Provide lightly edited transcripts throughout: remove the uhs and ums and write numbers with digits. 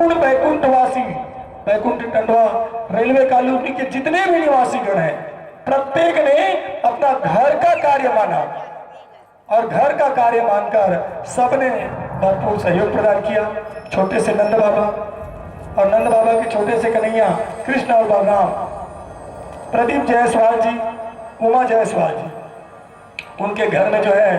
बैकुंठवासी, Baikunth Tandwa railway colony के जितने भी निवासी गण हैं, प्रत्येक ने अपना घर का कार्य माना और घर का कार्य मानकर सबने भरपूर सहयोग प्रदान किया। छोटे से नंद बाबा और नंद बाबा के छोटे से कन्हैया, कृष्ण और बलराम, प्रदीप जायसवाल जी, उमा जायसवाल जी, उनके घर में जो है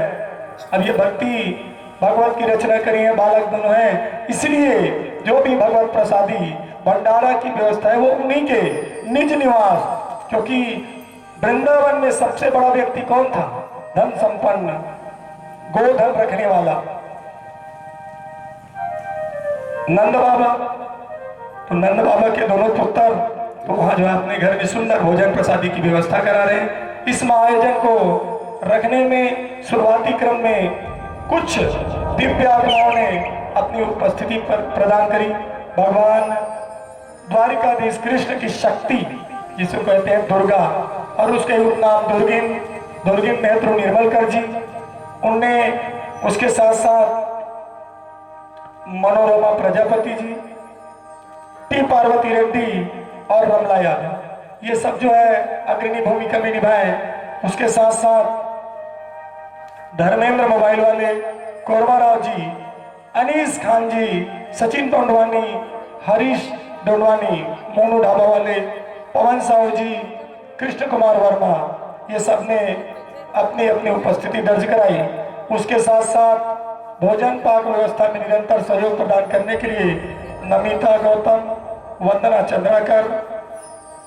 अब ये भक्ति भगवत की रचना करी है, बालक दोनों हैं, इसलिए जो भी भगवत प्रसादी भंडारा की व्यवस्था है वो उन्हीं के निज निवास, क्योंकि वृंदावन में सबसे बड़ा व्यक्ति कौन था? धन संपन्न, गोधन रखने वाला नंद बाबा। तो नंद बाबा के दोनों पुत्र तो वहां जो है अपने घर में सुंदर भोजन प्रसादी की व्यवस्था करा रहे हैं। इस महाआयोजन को रखने में शुरुआती क्रम में कुछ दिव्य आत्माओं ने अपनी उपस्थिति पर प्रदान करी। भगवान द्वारिकाधीश कृष्ण की शक्ति जिसको कहते हैं दुर्गा, और उसके उपनाम दुर्गिन नेत्र निर्मलकर जी, उनने उसके साथ साथ मनोरमा प्रजापति जी, टी पार्वती रेड्डी और रमला यादव, ये सब जो है अग्रणी भूमिका में निभाए। उसके साथ साथ धर्मेंद्र मोबाइल वाले, कोरबा राव जी, अनीस खान जी, सचिन टोंडवानी, हरीश डोंडवानी, मोनू ढाबा वाले, पवन साहू जी, कृष्ण कुमार वर्मा, ये सब ने अपनी अपनी उपस्थिति दर्ज कराई। उसके साथ साथ भोजन पाक व्यवस्था में निरंतर सहयोग प्रदान करने के लिए नमिता गौतम, वंदना चंद्राकर,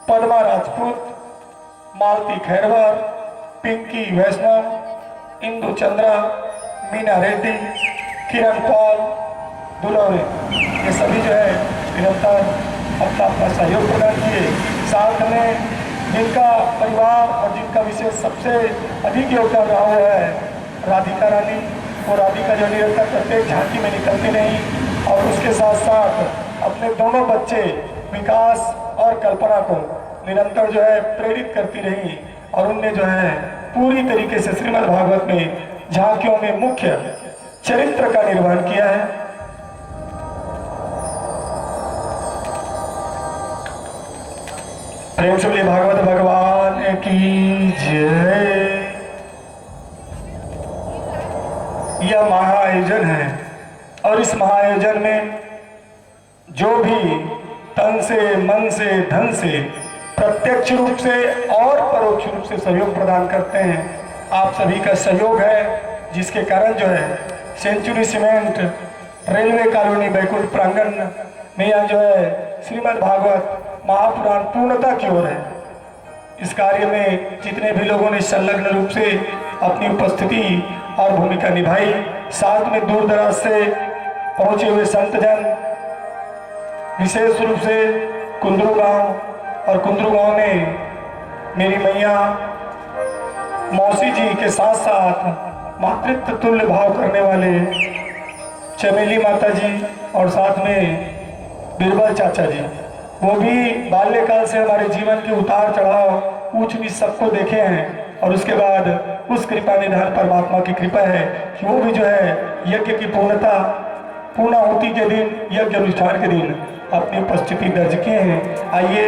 पद्मा राजपूत, मालती खैरवार, पिंकी वैष्णव, इंदु चंद्रा, मीना रेड्डी, किरण पॉल, दुलौरे, ये सभी जो है निरंतर अपना अपना सहयोग प्रदान किए। साथ में जिनका परिवार और जिनका विशेष सबसे अधिक योगदान रहा हुआ है राधिका रानी, वो राधिका जो निरंतर प्रत्येक झांकी में निकलती नहीं और उसके साथ साथ अपने दोनों बच्चे विकास और कल्पना को निरंतर जो है प्रेरित करती रही, और उनने जो है पूरी तरीके से श्रीमद् भागवत में झांकियों में मुख्य चरित्र का निर्वहन किया है। प्रेम से बोलिए भागवत भगवान की जय। यह महाआयोजन है और इस महाआयोजन में जो भी तन से, मन से, धन से, प्रत्यक्ष रूप से और परोक्ष रूप से सहयोग प्रदान करते हैं, आप सभी का सहयोग है, जिसके कारण जो है century cement railway colony Baikunth प्रांगण में यहाँ जो है श्रीमद् भागवत महापुराण पूर्णता की ओर है। इस कार्य में जितने भी लोगों ने संलग्न रूप से अपनी उपस्थिति और भूमिका निभाई, साथ में दूर दराज से पहुंचे हुए संतजन, विशेष रूप से कुंदरू गांव और कुंदरू गांव में मेरी मैया मौसी जी के साथ साथ मातृत्व तुल्य भाव करने वाले चमेली माता जी और साथ में बीरबल चाचा जी, वो भी बाल्यकाल से हमारे जीवन के उतार चढ़ाव, ऊंच नीच सबको देखे हैं, और उसके बाद उस कृपा निधान परमात्मा की कृपा है कि वो भी जो है यज्ञ की पूर्णाहुति के दिन, यज्ञ अनुष्ठान के दिन अपनी उपस्थिति दर्ज किए हैं। आइए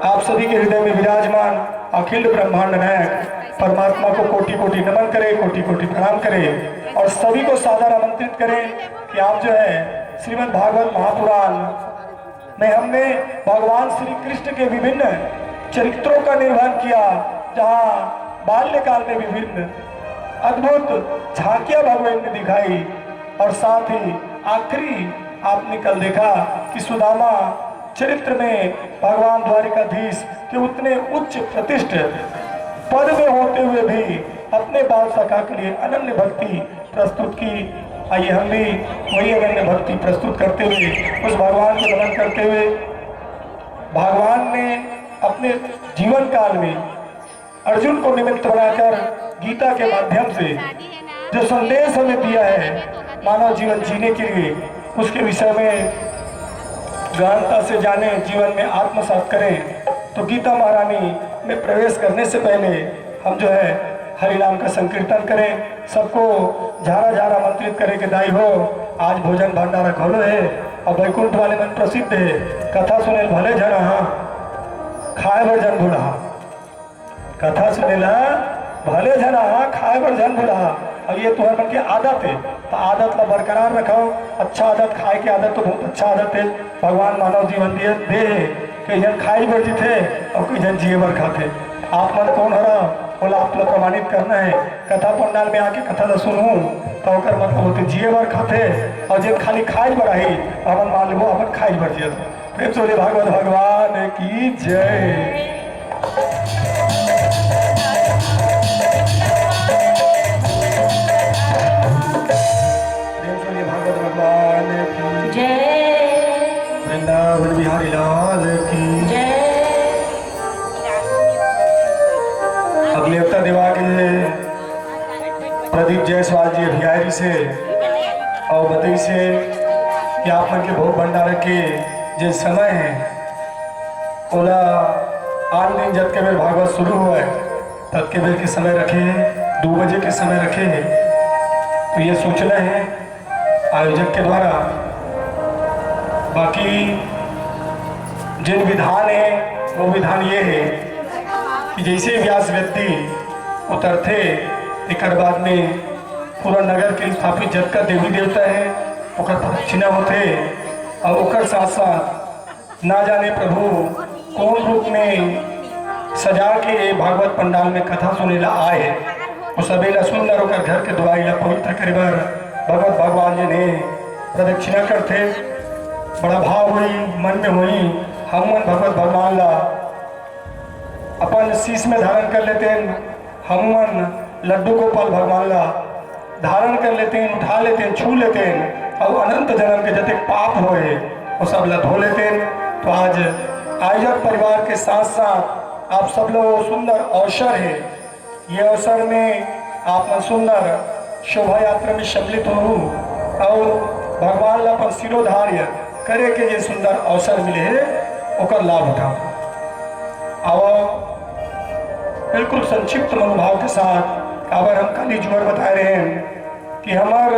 आप सभी के हृदय में विराजमान अखिल ब्रह्मांड नायक परमात्मा को कोटि कोटि नमन करें, कोटि कोटि प्रणाम करें, और सभी को सादर आमंत्रित करें कि आप जो है श्रीमद् भागवत महापुराण में हमने भगवान श्री कृष्ण के विभिन्न चरित्रों का निर्वहन किया, जहाँ बाल्यकाल में विभिन्न अद्भुत झांकियां भगवान ने दिखाई, और साथ ही आखिरी आपने कल देखा कि सुदामा चरित्र में भगवान द्वारिकाधीश के उतने उच्च प्रतिष्ठित पद में होते हुए भी अपने बाल सखा के लिए अनन्य भक्ति प्रस्तुत की। आइए हम भी वही अनन्य भक्ति प्रस्तुत करते हुए, उस भगवान को नमन करते हुए, भगवान ने अपने जीवन काल में अर्जुन को निमित्त बनाकर गीता के माध्यम से जो संदेश हमें दिया है मानव जीवन जीने के लिए, उसके विषय में गहनता से जाने, जीवन में आत्मसात करें। तो गीता महारानी में प्रवेश करने से पहले हम जो है हरि नाम का संकीर्तन करें, सबको झारा झारा आमंत्रित करें कि दाई हो आज भोजन भंडारा खोलो है। और वैकुंठ वाले मन प्रसिद्ध है कथा सुने भले जन खाए भर जन भूला। कथा सुनेला भले जना खाए भर जन भूला। और ये तुम्हारे मन की आदत है तो आदत ला बरकरार रखो। अच्छा आदत खाए की आदत तो बहुत अच्छा आदत है। भगवान मानव जीवन दिए दे कई जन खाई भर जीते और कई जन जिए भर खाते। आप मन कौन हरा बोला आप लोग प्रमाणित करना है। कथा पंडाल में आके कथा ला सुनूं तो ओकर मतलब होते जिए भर खाते और जिन खाली खाई भर आई अपन मान लो अपन खाई भर जिए। प्रेम से भागवत भगवान की जय। वृंदावन बिहारी लाल की जय। अगले हफ्ता देवा के प्रदीप जायसवाल जी अभियारी से और बतई से कि आप मन के भोग भंडार के जो समय है ओला 8 दिन जब के बेर भागवत शुरू हुआ है तब के बेर के समय रखे 2 बजे के समय रखे हैं। तो ये सूचना है आयोजक के द्वारा। बाकी जिन विधान है वो विधान ये है कि जैसे व्यास व्यक्ति उतरते एक बाद में पूरा नगर के स्थापित जगत देवी देवता है ओकर प्रदक्षिणा होते और ओकर साथ साथ ना जाने प्रभु कौन रूप में सजा के भागवत पंडाल में कथा सुनेला आए वो सवेला सुंदर होकर घर के दुआई ला पवित्र करीबर भगवत भगवान जी ने प्रदक्षिणा करते। बड़ा भाव हुई मन में हुई हम मन भगवत भगवान ला अपन शीश में धारण कर लेते हैं। हम मन लड्डू गोपाल भगवान ला धारण कर लेते हैं उठा लेते हैं छू लेते हैं और अनंत जन्म के जते पाप होए वो सब ला धो लेते हैं। तो आज आयोजक परिवार के साथ साथ आप सब लोग सुंदर अवसर है। ये अवसर में आप मन सुंदर शोभा यात्रा में सम्मिलित हो और भगवान ला अपन सिरोधार्य करे के ये सुंदर अवसर मिले है ओकर लाभ उठाओ। और बिल्कुल संक्षिप्त मनोभाव के साथ अगर हम कल ही जुगर बता रहे हैं कि हमार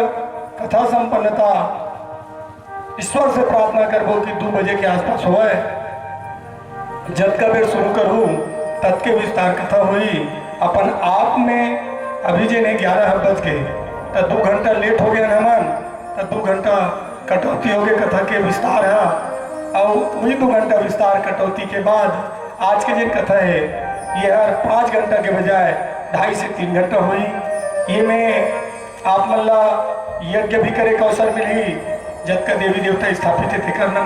कथा संपन्नता ईश्वर से प्रार्थना करबो कि 2 बजे के आसपास हो जब का बेर शुरू करूँ तब के विस्तार कथा हुई। अपन आप में अभी जे ने 11 बज के तो 2 घंटा लेट हो गया नमन तो 2 घंटा कटौती हो गई कथा के विस्तार है। और वही 2 घंटा विस्तार कटौती के बाद आज के जिन कथा है ये हर 5 घंटा के बजाय 2.5 से 3 घंटा हुई। ये में आप मल्ला यज्ञ भी करे का अवसर मिली जब का देवी देवता स्थापित थे करना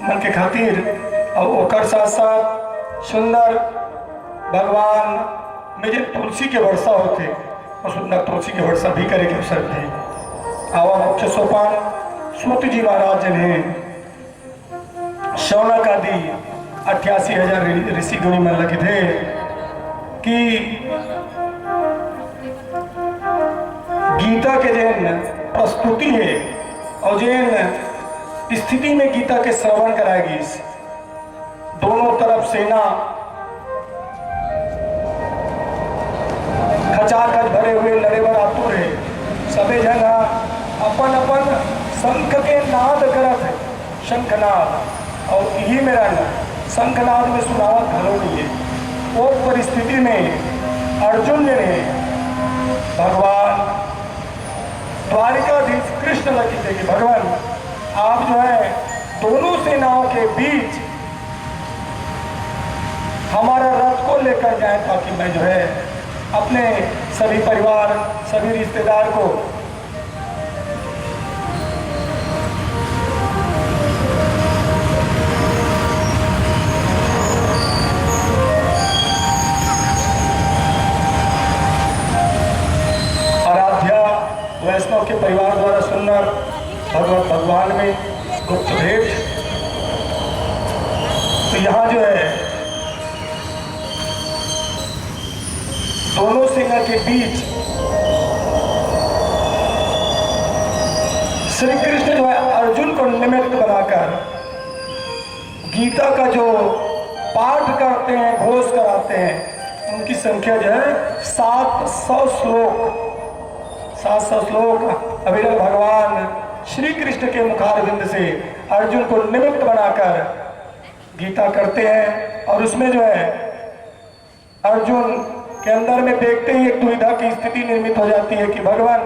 मन के खातिर और ओकर साथ साथ सुंदर भगवान में जो तुलसी के वर्षा होते और सुंदर तुलसी के वर्षा भी करे के अवसर थे। और मुख्य सोपान सूत जी महाराज ने शौनक आदि 88,000 ऋषि गुणी में लगे थे कि गीता के जिन प्रस्तुति है और जिन स्थिति में गीता के श्रवण कराएगी दोनों तरफ सेना खचाखच भरे हुए लड़े बर आतुर है। सभी जन अपन अपन शंख के नाद करत है शंखनाद और यही मेरा शंखनाद में सुनावत घलो नहीं है। वो परिस्थिति में अर्जुन ने भगवान द्वारिकाधीश कृष्ण लगी थे कि भगवान आप जो है दोनों सेनाओं के बीच हमारा रथ को लेकर जाए ताकि मैं जो है अपने सभी परिवार सभी रिश्तेदार को वैष्णव के परिवार द्वारा सुंदर भगवत भगवान में गुप्त भेंट। तो यहाँ जो है दोनों सेना के बीच श्री कृष्ण जो है अर्जुन को निमित्त बनाकर गीता का जो पाठ करते हैं घोष कराते हैं उनकी संख्या जो है 700 श्लोक 700 श्लोक अविरल भगवान श्री कृष्ण के मुखारविंद से अर्जुन को निमित्त बनाकर गीता करते हैं। और उसमें जो है अर्जुन के अंदर में देखते ही एक दुविधा की स्थिति निर्मित हो जाती है कि भगवान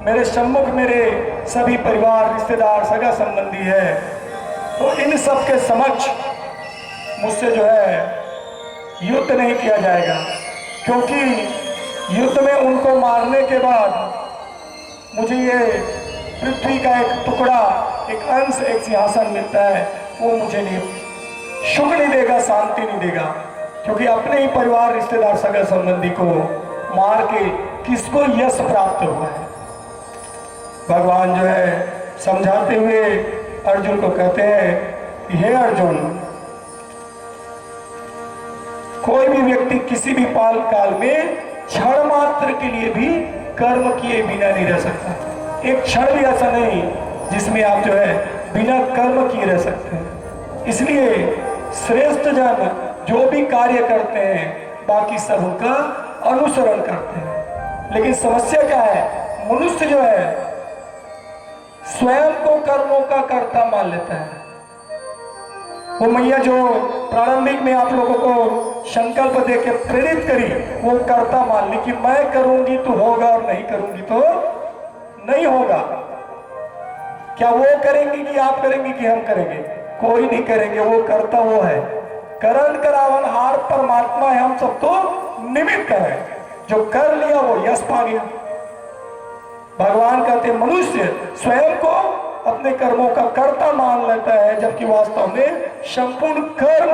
मेरे सम्मुख मेरे सभी परिवार रिश्तेदार सगा संबंधी है, तो इन सब के समक्ष मुझसे जो है युद्ध नहीं किया जाएगा, क्योंकि युद्ध में उनको मारने के बाद मुझे ये पृथ्वी का एक टुकड़ा, एक अंश, एक सिंहासन मिलता है, वो मुझे नहीं सुख नहीं देगा, शांति नहीं देगा, क्योंकि अपने ही परिवार रिश्तेदार सगा संबंधी को मार के किसको यश प्राप्त हुआ है। भगवान जो है समझाते हुए अर्जुन को कहते हैं कि हे अर्जुन, कोई भी व्यक्ति किसी भी काल में क्षण मात्र के लिए भी कर्म किए बिना नहीं रह सकता। एक क्षण भी ऐसा नहीं जिसमें आप जो है बिना कर्म किए रह सकते हैं। इसलिए श्रेष्ठ जन जो भी कार्य करते हैं बाकी सब उनका अनुसरण करते हैं। लेकिन समस्या क्या है, मनुष्य जो है स्वयं को कर्मों का कर्ता मान लेता है। वो मैया जो प्रारंभिक में आप लोगों को संकल्प देके प्रेरित करी, वो कर्ता मान ली कि मैं करूंगी तो होगा और नहीं करूंगी तो नहीं होगा। क्या वो करेंगे कि आप करेंगे कि हम करेंगे? कोई नहीं करेंगे, वो कर्ता वो है। करण करावन हार परमात्मा है, हम सब तो निमित्त है। जो कर लिया वो यश पा गया। भगवान कहते मनुष्य स्वयं को अपने कर्मों का कर्ता मान लेता है, जबकि वास्तव में संपूर्ण कर्म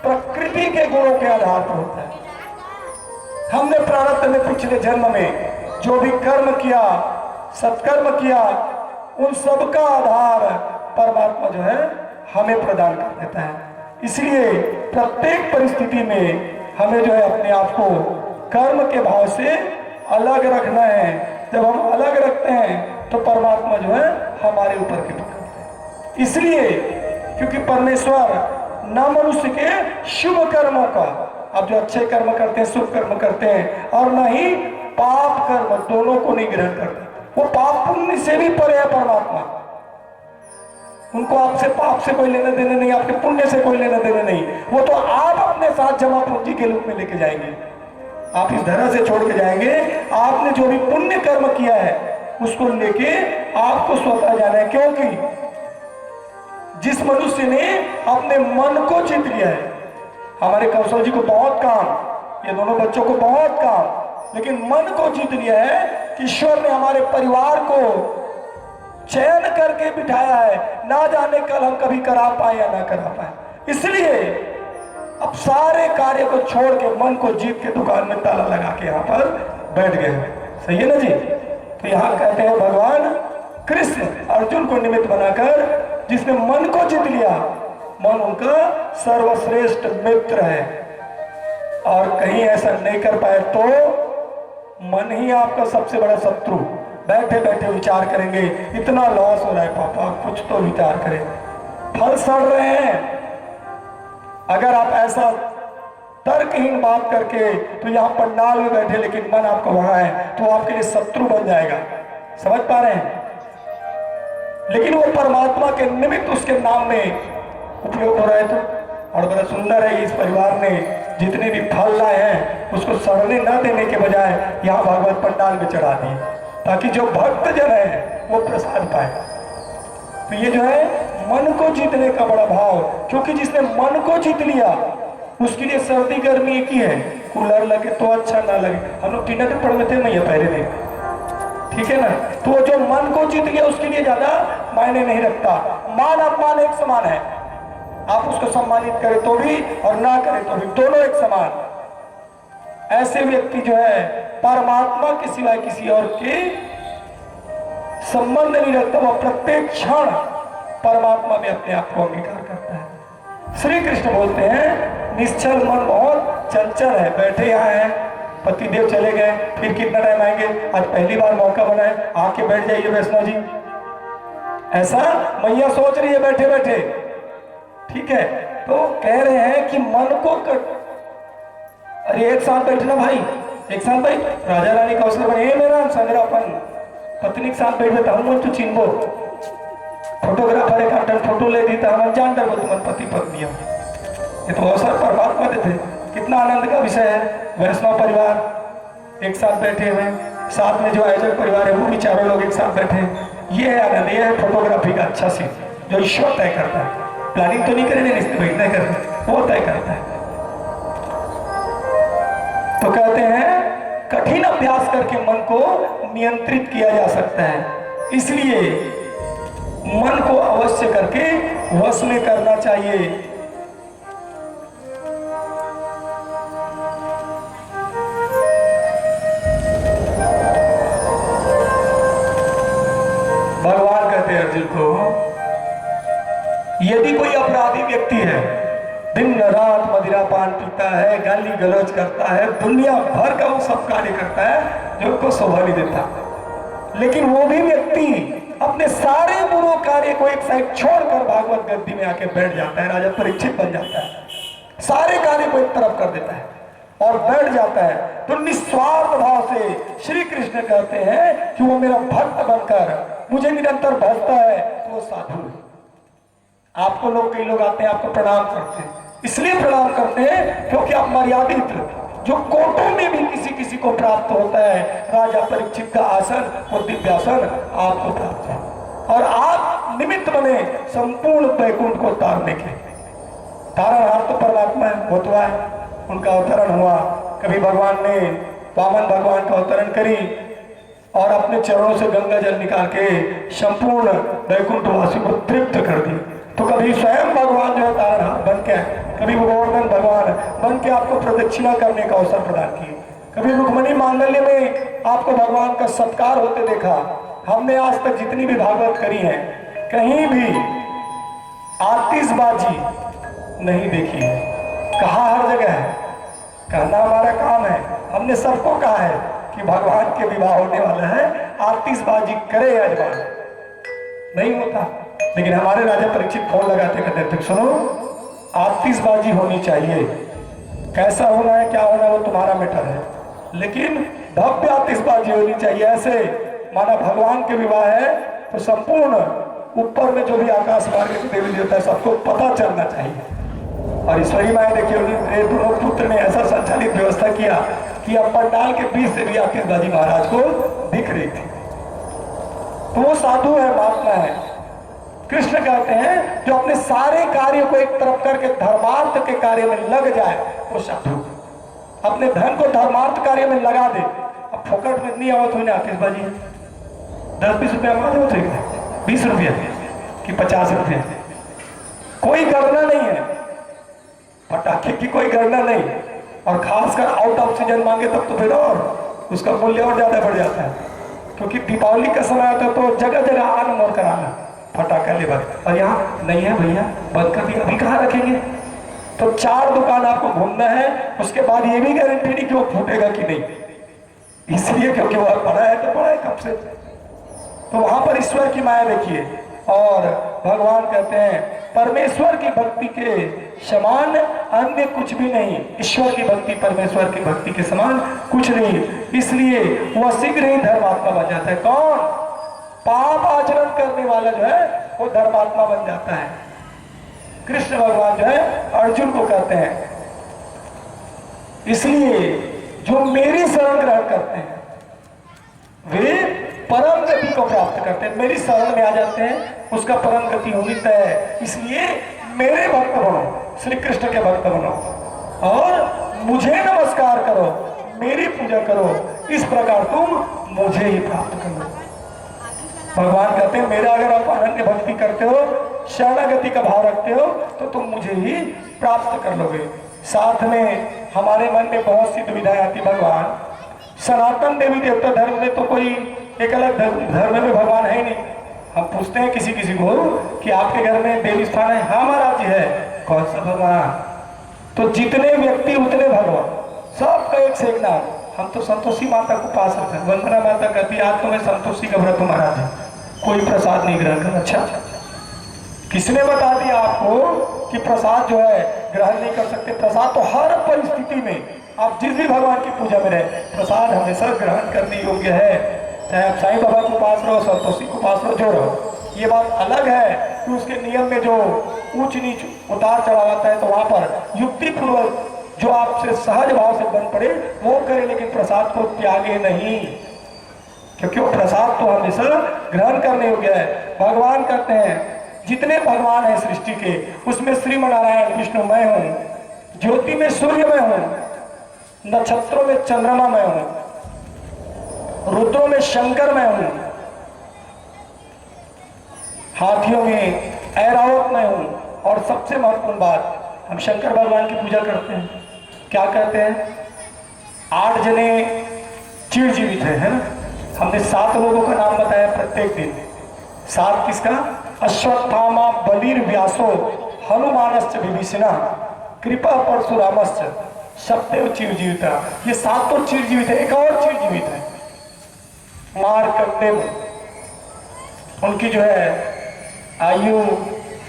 प्रकृति के गुणों के आधार पर होता है। हमने प्रारब्ध में पिछले जन्म में जो भी कर्म किया, सत्कर्म किया, उन सब का आधार परमात्मा जो है हमें प्रदान कर देता है। इसलिए प्रत्येक परिस्थिति में हमें जो है अपने आप को कर्म के भाव से अलग रखना है। जब हम अलग रखते हैं तो परमात्मा जो है हमारे ऊपर कृपा करते हैं। इसलिए क्योंकि परमेश्वर न मनुष्य के शुभ कर्मों का, अब जो अच्छे कर्म करते हैं, शुभ कर्म करते हैं, और न ही पाप कर्म, दोनों को नहीं ग्रहण करते। वो पाप पुण्य से भी परे है परमात्मा। उनको आपसे पाप से कोई लेना देना नहीं, आपके पुण्य से कोई लेना देना नहीं। वो तो आप अपने साथ जमा पूंजी के रूप में लेके जाएंगे। आप इस धरा से छोड़ के जाएंगे। आपने जो भी पुण्य कर्म किया है उसको लेके आपको स्वतः जाना है। क्योंकि जिस मनुष्य ने अपने मन को जीत लिया है, हमारे कौशल जी को बहुत काम, ये दोनों बच्चों को बहुत काम, लेकिन मन को जीत लिया है कि ईश्वर ने हमारे परिवार को चयन करके बिठाया है। ना जाने कल हम कभी करा पाए या ना करा पाए। इसलिए अब सारे कार्य को छोड़ के मन को जीत के दुकान में ताला लगा के यहाँ पर बैठ गए। सही है ना जी? तो यहाँ कहते हैं भगवान कृष्ण अर्जुन को निमित्त बनाकर, जिसने मन को जीत लिया, मन उनका सर्वश्रेष्ठ मित्र है। और कहीं ऐसा नहीं कर पाए तो मन ही आपका सबसे बड़ा शत्रु। बैठे बैठे विचार करेंगे, इतना लॉस हो रहा है पापा, कुछ तो विचार करें, फल सड़ रहे हैं। अगर आप ऐसा तर्कहीन बात करके तो यहाँ पंडाल में बैठे लेकिन मन आपका वहां है, तो आपके लिए शत्रु बन जाएगा। समझ पा रहे हैं? लेकिन वो परमात्मा के निमित्त उसके नाम में उपयोग हो रहा है। तो और बड़ा सुंदर है, इस परिवार ने जितने भी फल लाए हैं उसको सड़ने न देने के बजाय यहाँ भागवत पंडाल में चढ़ा दिए, ताकि जो भक्त जन है वो प्रसाद पाए। तो ये जो है मन को जीतने का बड़ा भाव, क्योंकि जिसने मन को जीत लिया उसके लिए सर्दी गर्मी एक ही है। कूलर लगे तो अच्छा, ना लगे। हम लोग टीनागढ़ में थे मैया पहले दिन, ठीक है ना? तो जो मन को जीत गया उसके लिए ज्यादा मायने नहीं रखता। मान अपमान एक समान है, आप उसको सम्मानित करें तो भी और ना करें तो भी, दोनों एक समान। ऐसे व्यक्ति जो है परमात्मा के सिवाय किसी और के संबंध नहीं रखता। वह प्रत्येक क्षण परमात्मा में अपने आप को अंगीकार करता है। श्री कृष्ण बोलते हैं निश्चल मन बहुत चंचल है। बैठे यहाँ हैं, पतिदेव चले गए, फिर कितना टाइम आएंगे? आज पहली बार मौका बना है, आके बैठ जाइए वैष्णव जी। ऐसा मैया सोच रही है बैठे बैठे, ठीक है? तो कह रहे हैं कि मन को अरे एक साथ बैठना भाई, एक साथ भाई। राजा रानी कौशल बने मेरा संग्रहपन पत्नी के साथ बैठ बैठा हूं तो चिन्हो फोटोग्राफर एक घंटा फोटो ले दी तो हम जान डर तुम पति पत्नी हो। ये तो अवसर परमात्मा देते, कितना आनंद का विषय है। वैष्णव परिवार एक साथ बैठे हुए, साथ में जो आयोजक परिवार है वो भी चारों लोग एक साथ बैठे, ये है आनंद। ये है फोटोग्राफी का अच्छा सीन जो ईश्वर तय करता है। प्लानिंग तो नहीं करेंगे, तय करते, वो तय करता है। तो कहते हैं कठिन अभ्यास करके मन को नियंत्रित किया जा सकता है, इसलिए मन को अवश्य करके वश में करना चाहिए। भगवान कहते हैं अर्जुन को, यदि कोई अपराधी व्यक्ति है, दिन रात मदिरा पान पीता है, गाली गलौज करता है, दुनिया भर का वो सब कार्य करता है जो उसको शोभा नहीं देता, लेकिन वो भी व्यक्ति अपने सारे बुरे कार्य को एक साइड छोड़कर भागवत गद्दी में आके बैठ जाता है, राजा परीक्षित बन जाता है, सारे कार्य को एक तरफ कर देता है और बैठ जाता है, तो निस्वार्थ भाव से श्री कृष्ण कहते हैं कि वो मेरा भक्त बनकर मुझे निरंतर भजता है, तो वो साधु है। आपको लोग, कई लोग आते हैं आपको प्रणाम करते हैं, इसलिए प्रणाम करते हैं क्योंकि आप मर्यादित, जो कोटों में भी किसी किसी को प्राप्त होता है, राजा परीक्षित का आसन और दिव्यासन आपको प्राप्त है, और आप निमित्त बने संपूर्ण वैकुंठ को तारने के। तारणहार तो परमात्मा है, भोतवा है, उनका अवतरण हुआ। कभी भगवान ने वामन भगवान का अवतरण करी और अपने चरणों से गंगा जल निकाल के संपूर्ण वैकुंठवासी को तृप्त कर दी। तो कभी स्वयं भगवान जो है तारणहार बन के, कभी गोवर्धन भगवान बन के आपको प्रदक्षिणा करने का अवसर प्रदान किए, कभी रुक्मणी मांगल्य में आपको भगवान का सत्कार होते देखा। हमने आज तक जितनी भी भागवत करी है, कहीं भी आतिशबाजी नहीं देखी है। कहा हर जगह है, कहना हमारा काम है, हमने सबको कहा है कि भगवान के विवाह होने वाला है, आतिशबाजी करे यजमान, नहीं होता। लेकिन हमारे राजा परीक्षित फोन लगाते कहते थे, सुनो आतिशबाजी होनी चाहिए, कैसा होना है क्या होना है वो तुम्हारा मैटर है, लेकिन भव्य आतिशबाजी होनी चाहिए। ऐसे माना भगवान के विवाह है तो संपूर्ण ऊपर में जो भी आकाश मार्ग के देवी देवता है सबको पता चलना चाहिए। और ईश्वरी माया देखिए, मेरे दोनों पुत्र ने ऐसा संचालित व्यवस्था किया कि अब पंडाल के बीच से भी आतिशबाजी महाराज को दिख रही थी। तो वो साधु है, महात्मा है। कृष्ण कहते हैं जो अपने सारे कार्य को एक तरफ करके धर्मार्थ के कार्य में लग जाए वो साधु। अपने धन को धर्मार्थ कार्य में लगा दे। अब फोकट में नहीं आवत हुई ना आतिशबाजी, 10-20 रुपया मार होते, 20 रुपया कि 50 रुपया, कोई गणना नहीं है, पटाखे की कोई गणना नहीं। और खासकर आउट ऑफ सीजन मांगे तब तो फिर और उसका मूल्य और ज्यादा बढ़ जाता है, क्योंकि दीपावली का समय आता है तो जगह जगह आन मोर कराना फटाखा ले भर, और यहाँ नहीं है भैया बंद कर दिया, अभी कहाँ रखेंगे। तो 4 दुकान आपको घूमना है, उसके बाद ये भी गारंटी नहीं कि वो फूटेगा कि नहीं, इसलिए क्योंकि वो बड़ा है तो बड़ा है कब से। तो वहां पर ईश्वर की माया देखिए। और भगवान कहते हैं परमेश्वर की भक्ति के समान अन्य कुछ भी नहीं, ईश्वर की भक्ति परमेश्वर की भक्ति के समान कुछ नहीं, इसलिए वह शीघ्र ही धर्मात्मा बन जाता है। कौन? पाप आचरण करने वाला जो है वो धर्मात्मा बन जाता है। कृष्ण भगवान जो है अर्जुन को कहते हैं, इसलिए जो मेरी शरण ग्रहण करते हैं वे परम गति को प्राप्त करते हैं, मेरी शरण में आ जाते हैं, उसका परम गति होनी तय है। इसलिए मेरे भक्त बनो, श्री कृष्ण के भक्त बनो और मुझे नमस्कार करो, मेरी पूजा करो, इस प्रकार तुम मुझे ही प्राप्त करो। भगवान कहते हैं मेरा अगर आप अनन्य भक्ति करते हो, शरणागति का भाव रखते हो, तो तुम मुझे ही प्राप्त कर लोगे। साथ में हमारे मन में बहुत सी दुविधाएं आती। भगवान सनातन देवी देवता धर्म में तो कोई एक अलग धर्म में भगवान है ही नहीं। हम पूछते हैं किसी किसी को कि आपके घर में देवी स्थान है? हाँ महाराज जी है। कौन सा भगवान? तो जितने व्यक्ति उतने भगवान, सबका एक से एक नाम। हम तो संतोषी माता को पास रखते हैं। वंदना माता कहती आज तो मैं संतोषी का व्रत महाराज है, कोई प्रसाद नहीं ग्रहण कर। अच्छा, किसने बता दिया आपको कि प्रसाद जो है ग्रहण नहीं कर सकते? प्रसाद तो हर परिस्थिति में, आप जिस भी भगवान की पूजा में रहे, प्रसाद हमेशा ग्रहण करने योग्य है। चाहे आप साईं बाबा को पास रहो, संतोषी को पास रहो, जो रहो, ये बात अलग है कि उसके नियम में जो ऊंच नीच उतार चढ़ाव आता है तो वहां पर युक्ति पूर्वक जो आपसे सहज भाव से बन पड़े वो करे, लेकिन प्रसाद को त्यागे नहीं, क्योंकि वो प्रसाद तो हमेशा ग्रहण करने योग्य है। भगवान कहते हैं जितने भगवान हैं सृष्टि के उसमें श्रीमनारायण विष्णु मैं हूं, ज्योति में सूर्य मैं हूं, नक्षत्रों में चंद्रमा मैं हूं, रुद्रों में शंकर मैं हूं, हाथियों में ऐरावत मैं हूं, और सबसे महत्वपूर्ण बात, हम शंकर भगवान की पूजा करते हैं, क्या कहते हैं 8 जने चिर जीवित है ना। हमने 7 लोगों का नाम बताया प्रत्येक दिन। 7 किसका? अश्वत्थामा, बलिर, व्यासो, हनुमानश्च विभीषण, कृपा परशुरामश्च, सप्तैव चिर जीविता। ये 7 तो चिर जीवित है, एक और चिर जीवित है मार्कंडेय। उनकी जो है आयु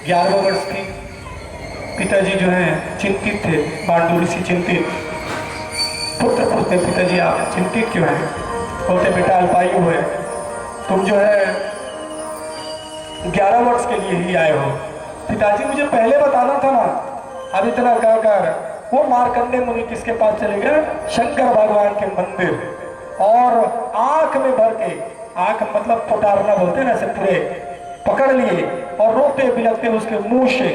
11 वर्ष की। पिताजी जो है चिंतित थे, पांडु ऋषि चिंतित। पुत्र पूछते पिताजी आप चिंतित क्यों हैं? बोलते बेटा अल्पायु है, तुम जो है 11 वर्ष के लिए ही आए हो। पिताजी मुझे पहले बताना था ना। अब इतना कहकर वो मार्कंडेय मुनि किसके पास चले गए? शंकर भगवान के मंदिर, और आंख में भर के, आंख मतलब पोटारना बोलते हैं ना, ऐसे पूरे पकड़ लिए और रोते बिलखते उसके मुंह से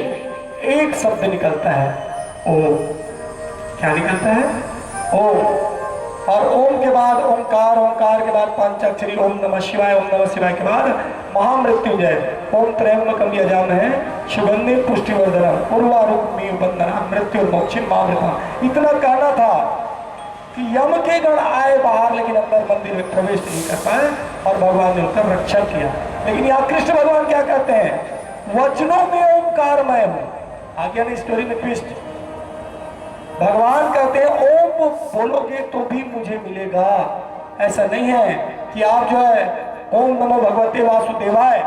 एक शब्द निकलता है, ओम। क्या निकलता है? ओम। और ओम के बाद ओंकार, ओंकार के बाद पंचाक्षरी ओम नमः शिवाय, ओम नमः शिवाय के बाद महामृत्युंजय ओम त्र्यंबकम यजामहे सुगंधि पुष्टिवर्धनम उर्वारुकमिव बंधना मृत्युर्मोक्षिम मामृतम्। इतना कहना था कि यम के गण आए बाहर, लेकिन अंदर मंदिर में प्रवेश नहीं कर पाए और भगवान ने उनका रक्षा किया। लेकिन यहाँ कृष्ण भगवान क्या कहते हैं? वचनों में ओंकारमय हूं। आगे ने स्टोरी में ट्विस्ट, भगवान कहते हैं ओम बोलोगे तो भी मुझे मिलेगा। ऐसा नहीं है कि आप जो है ओम नमो भगवते वासुदेवाय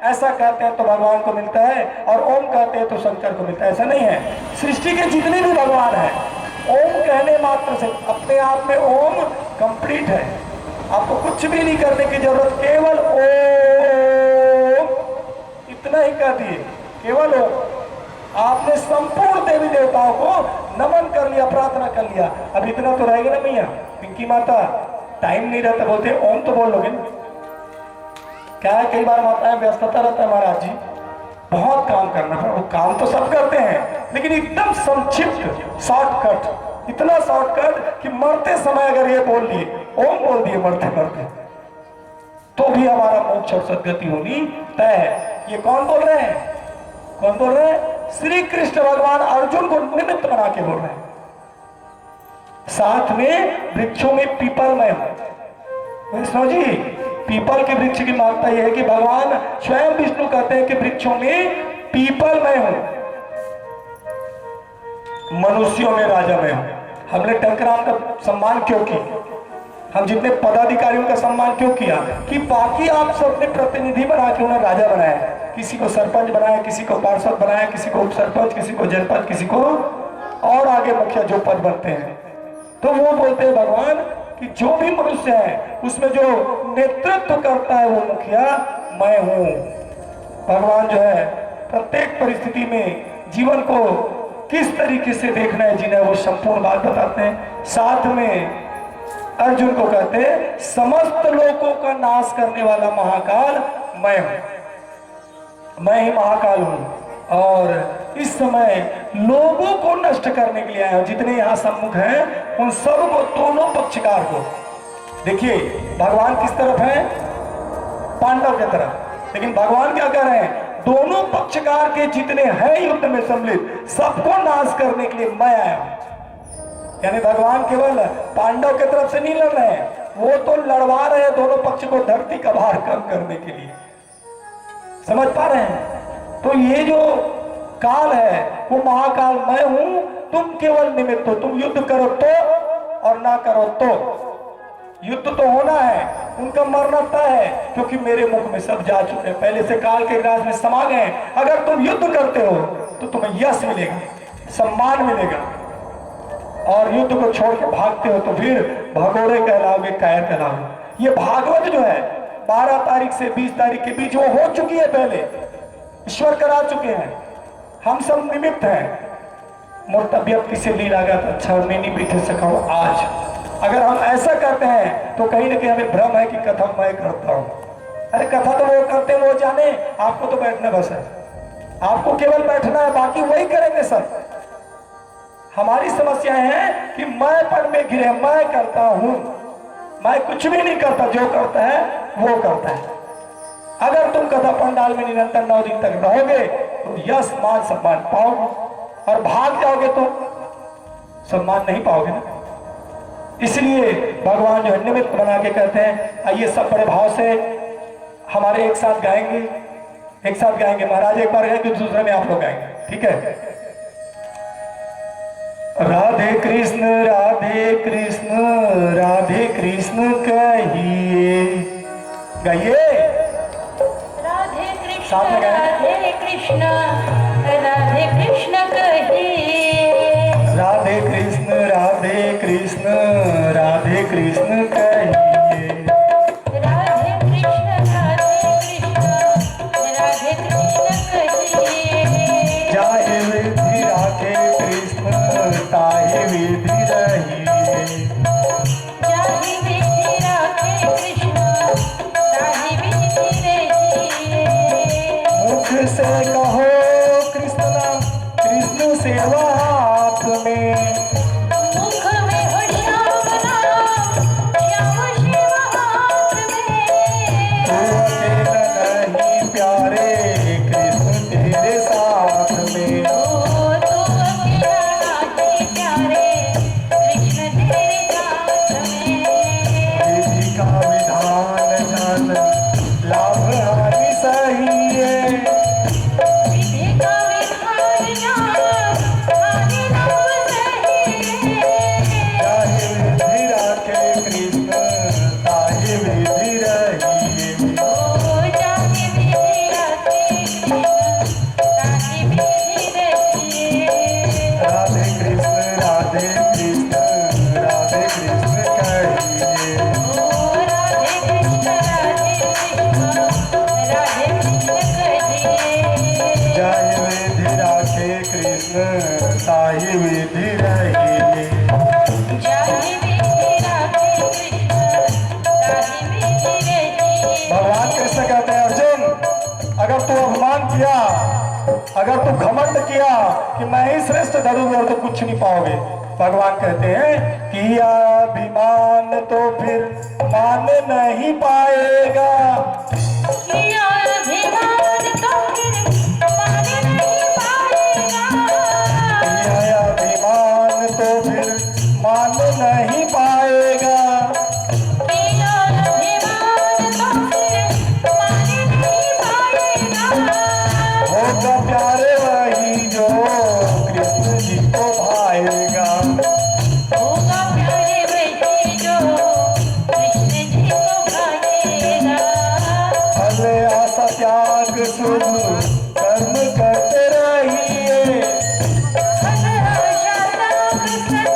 ऐसा कहते हैं तो भगवान को मिलता है, और ओम कहते हैं तो शंकर को मिलता है, ऐसा नहीं है। सृष्टि के जितने भी भगवान हैं ओम कहने मात्र से अपने आप में ओम कंप्लीट है। आपको कुछ भी नहीं करने की जरूरत, केवल ओम इतना ही कह दिए, केवल ओम। आपने संपूर्ण देवी देवताओं को नमन कर लिया, प्रार्थना कर लिया। अब इतना तो रहेगा ना भैया। पिंकी माता टाइम नहीं रहता, बोलते ओम तो बोल लोगे। क्या है, कई बार माताएं व्यस्तता रहता है महाराज जी, बहुत काम करना है। वो काम तो सब करते हैं, लेकिन एकदम संक्षिप्त शॉर्टकट, इतना शॉर्टकट कि मरते समय अगर ये बोल लिए, ओम बोल दिए मरते मरते, तो भी हमारा मोक्ष और सद्गति होनी तय है। ये कौन बोल रहे हैं? कौन बोल रहे हैं? श्री कृष्ण भगवान अर्जुन को निमित्त बना के बोल रहे हैं। साथ में वृक्षों में पीपल में वैष्णव जी, पीपल के वृक्ष की मान्यता यह है कि भगवान स्वयं विष्णु कहते हैं कि वृक्षों में पीपल में हूं, मनुष्यों में राजा में हूं। हमने टंकराम का सम्मान क्यों किया? हम जितने पदाधिकारियों का सम्मान क्यों किया? कि बाकी आप सबने प्रतिनिधि बना के उन्हें राजा बनाया, किसी को सरपंच बनाया, किसी को पार्षद बनाया, किसी को उप सरपंच, किसी को जनपद, किसी को और आगे मुखिया जो पद बनते हैं। तो वो बोलते हैं भगवान कि जो भी मनुष्य है उसमें जो नेतृत्व करता है वो मुखिया मैं हूं। भगवान जो है प्रत्येक परिस्थिति में जीवन को किस तरीके से देखना है, जीना है, वो संपूर्ण बात बताते हैं। साथ में अर्जुन को कहते हैं समस्त लोगों का नाश करने वाला महाकाल मैं हूं, मैं ही महाकाल हूं, और इस समय लोगों को नष्ट करने के लिए आया हूं। जितने यहां सम्मुख हैं उन सब को, दोनों पक्षकार को। देखिए भगवान किस तरफ है? पांडव की तरफ। लेकिन भगवान क्या कह रहे हैं? दोनों पक्षकार के जितने हैं युद्ध में सम्मिलित, सबको नाश करने के लिए मैं आया हूं। यानी भगवान केवल पांडव की तरफ से नहीं लड़ रहे हैं, वो तो लड़वा रहे हैं दोनों पक्ष को धरती का भार कम करने के लिए। समझ पा रहे हैं? तो ये जो काल है वो महाकाल मैं हूं, तुम केवल निमित्त हो। तुम युद्ध करो तो और ना करो तो, युद्ध तो होना है, उनका मरना तय है, क्योंकि मेरे मुख में सब जा चुके हैं, पहले से काल के ग्रास में समा गए। अगर तुम युद्ध करते हो तो तुम्हें यश मिलेगा, सम्मान मिलेगा, और युद्ध को छोड़ के भागते हो तो फिर भगोड़े कहलाओगे, कायर कहलाओगे। ये भागवत जो है 12 तारीख से 20 तारीख के बीच वो हो चुकी है, पहले ईश्वर करा चुके हैं, हम सब निमित्त हैं। मोर तबियत किसे ली लागत अच्छा मैं नहीं बैठे सका हूं आज। अगर हम ऐसा करते हैं तो कहीं ना कहीं हमें भ्रम है कि कथा मैं करता हूं। अरे कथा तो वो करते हैं, वो जाने, आपको तो बैठना बस है, आपको केवल बैठना है, बाकी वही करेंगे सब। हमारी समस्या है कि मैं पर में घिरे, मैं करता हूं, मैं कुछ भी नहीं करता, जो करता है वो करता है। अगर तुम कथा पंडाल में निरंतर 9 दिन तक रहोगे तो यश मान सम्मान पाओगे, और भाग जाओगे तो सम्मान नहीं पाओगे ना। इसलिए भगवान जो निमित्त बना के कहते हैं, आइए सब बड़े भाव से हमारे एक साथ गाएंगे, एक साथ गाएंगे। महाराज एक बार गाएंगे, दूसरे में आप लोग गाएंगे, ठीक है। राधे कृष्ण राधे कृष्ण राधे कृष्ण कहिए, गाइए राधे कृष्ण राधे कृष्ण राधे कृष्ण कहिए, राधे कृष्ण राधे कृष्ण राधे कृष्ण कहिए, राधे कृष्ण राधे कृष्ण कहिए, जाहे विधि राधे कृष्ण ताहे विधि रहिए, जाहि विधि राधे कृष्ण ताहि विधि रहिए, मुख से कहो कृष्ण नाम, कृष्ण सेवा हाथ में, मुख में हो श्याम नाम, श्याम शिव हाथ में, तू अकेला नहीं प्यारे कृष्ण तेरे साथ में, तू अकेला नहीं प्यारे कृष्ण तेरे साथ में, विधि का विधान जान लाभ हानि सही है, विधि का विधान जान हानि लाभ सही है, चाहे विधि राखे कृष्ण ताहे विधि रहिए, ओ जाहि विधि राखे कृष्ण ताहि विधि रहिए, राधे कृष्ण राधे कृष्ण राधे कृष्ण कहिए, ओ राधे कृष्ण राधे कृष्ण कहिए, जय विधि राखे कृष्ण ताहि विधि रहिए, जाहि विधि राखे कृष्ण ताहि विधि रहिए, भगवान कृष्ण कहते हैं, अर्जुन अगर तू अभिमान किया, अगर तू घमंड किया कि मैं ही श्रेष्ठ धरूंगा तो कुछ नहीं पाओगे। भगवान कहते हैं किया अभिमान तो फिर मान नहीं पाएगा, किया अभिमान तो फिर मान नहीं पाएगा, किया अभिमान तो फिर मान नहीं पाएगा, किया अभिमान तो फिर मान नहीं पाएगा, होगा प्यारे वही जो कृष्ण जी को भाएगा, होगा प्यारे वही जो कृष्ण जी को भाएगा, फल आशा त्याग शुभ कर्म करते रहिए, फल आशा त्याग सब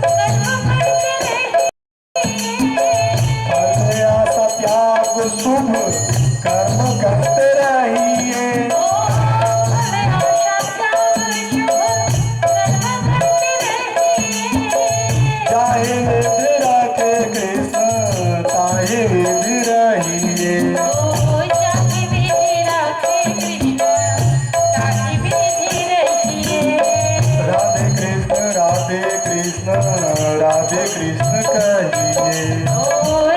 कर्म करते रहिए, फल आशा त्याग शुभ कर्म करते रहिए, ओ फल आशा त्याग शुभ कर्म करते रहिए, चाहे विधि राखे कृष्ण ताहे विधि रहिए, ओ जाहि विधि राखे कृष्ण ताहि विधि रहिए, राधे कृष्ण राधे कृष्ण कहिए, ओ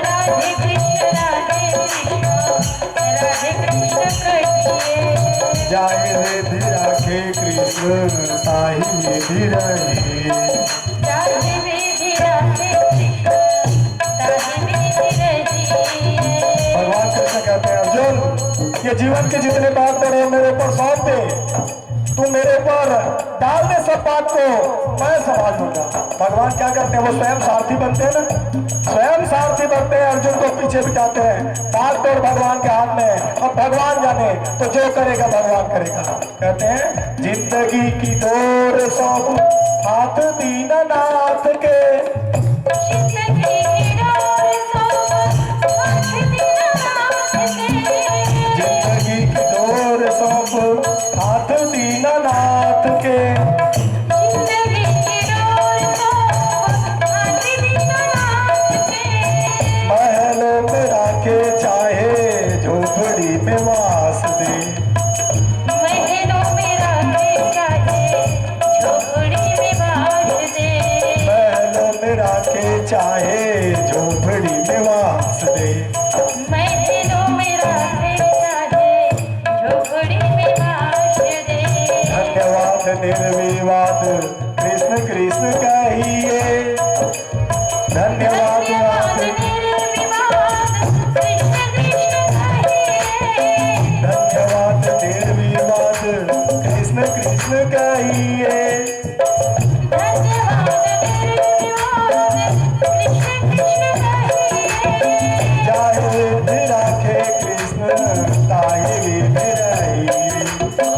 राधे कृष्ण राधे कृष्ण कहिए, जाहे विधि राखे कृष्ण ताहि विधि रहिए, जाहि विधि राखे कृष्ण ताहि विधि रहिए, भगवान कृष्ण कहते हैं, अर्जुन ये जीवन के जितने बात तेरे मेरे ऊपर सौंप दे, तू मेरे ऊपर डाल दे सब बात को, मैं संभाल लूंगा। भगवान क्या करते हैं, वो स्वयं सारथी बनते हैं ना, स्वयं सारथी बनते हैं, अर्जुन को पीछे बिठाते हैं, बात तोड़ भगवान के हाथ में, अब भगवान जाने तो जो करेगा भगवान करेगा। कहते हैं जिंदगी की डोर सब हाथ दीननाथ के, जिंदगी की डोर सब हाथ दीननाथ के चाहे झोपड़ी में वास दे। मैं दिलों में राखे चाहे झोपड़ी में वास दे। धन्यवाद निर्विवाद कृष्ण कृष्ण कहिए। धन्यवाद धन्यवाद निर्विवाद कृष्ण कृष्ण कहिए। धन्यवाद निर्विवाद कृष्ण कृष्ण कहिए। धन्यवाद निर्विवाद कृष्ण कृष्ण कहिए। चाहे विधि राखे कृष्ण ताहि विधि रही। ओ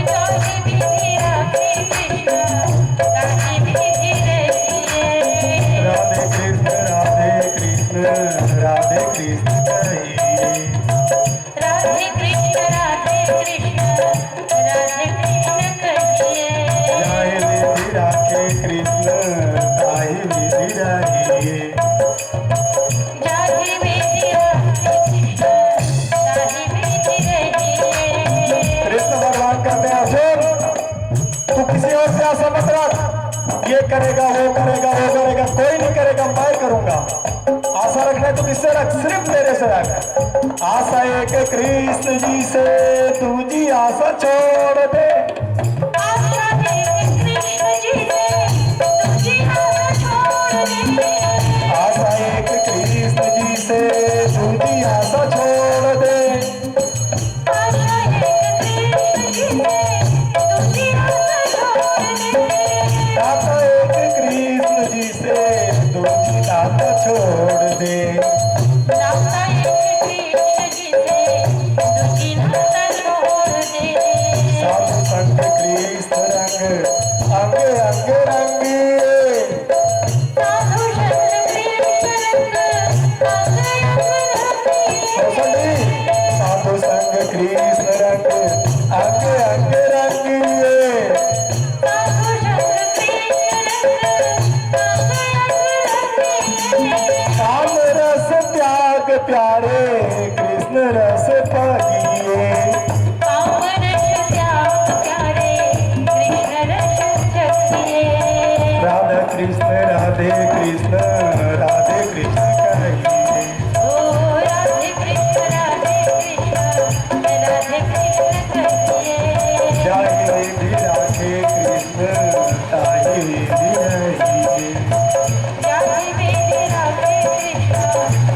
चाहे विधि राखे कृष्ण ताहि विधि रहिए। राधे कृष्ण राधे कृष्ण कहिए। राधे कृष्ण राधे कृष्ण राधे कृष्ण कहिए। चाहे विधि राखे कृष्ण ताहि विधि रहिए। जाहि विधि राखे कृष्ण ताहि विधि रहिए। कृष्ण भगवान कहते हैं अर्जुन, तू किसी और से आशा मत रख। ये करेगा वो करेगा वो करेगा, कोई नहीं करेगा, मैं करूंगा। आशा रखना है तो किससे रख? सिर्फ मेरे से रख। आशा एक कृष्ण जी से, दूजी आशा छोड़ दे। आशा एक कृष्ण जी से तुझी आशा छोड़ दे। आशा एक कृष्ण जी से, दूजी आशा छोड़ दे। आशा एक कृष्ण जी से तुझी आशा छोड़ दे। दाता एक कृष्ण जी से, दूजी दाता छोड़ दे। नाता एक कृष्ण जी से तुझी नाता छोड़ दे। साधु संत कृष्ण रंग अंग अंग रंगिए। साधु संत कृष्ण रंग अंग अंग रंगिए। साधु संग कृष्ण रंग अंग अंग रंगिए। साधु संत कृष्ण रंग अंग अंग रंगिए। काम रस त्याग प्यारे कृष्ण रस पाइए। काम रस त्याग प्यारे कृष्ण रस चखिए। राधा कृष्ण राधे कृष्ण राधे कृष्ण कहिए। ओ राधे कृष्ण राधे कृष्ण कहिए। जाहि विधि राखे कृष्ण ताहि विधि रहिए। जाहि विधि राखे कृष्ण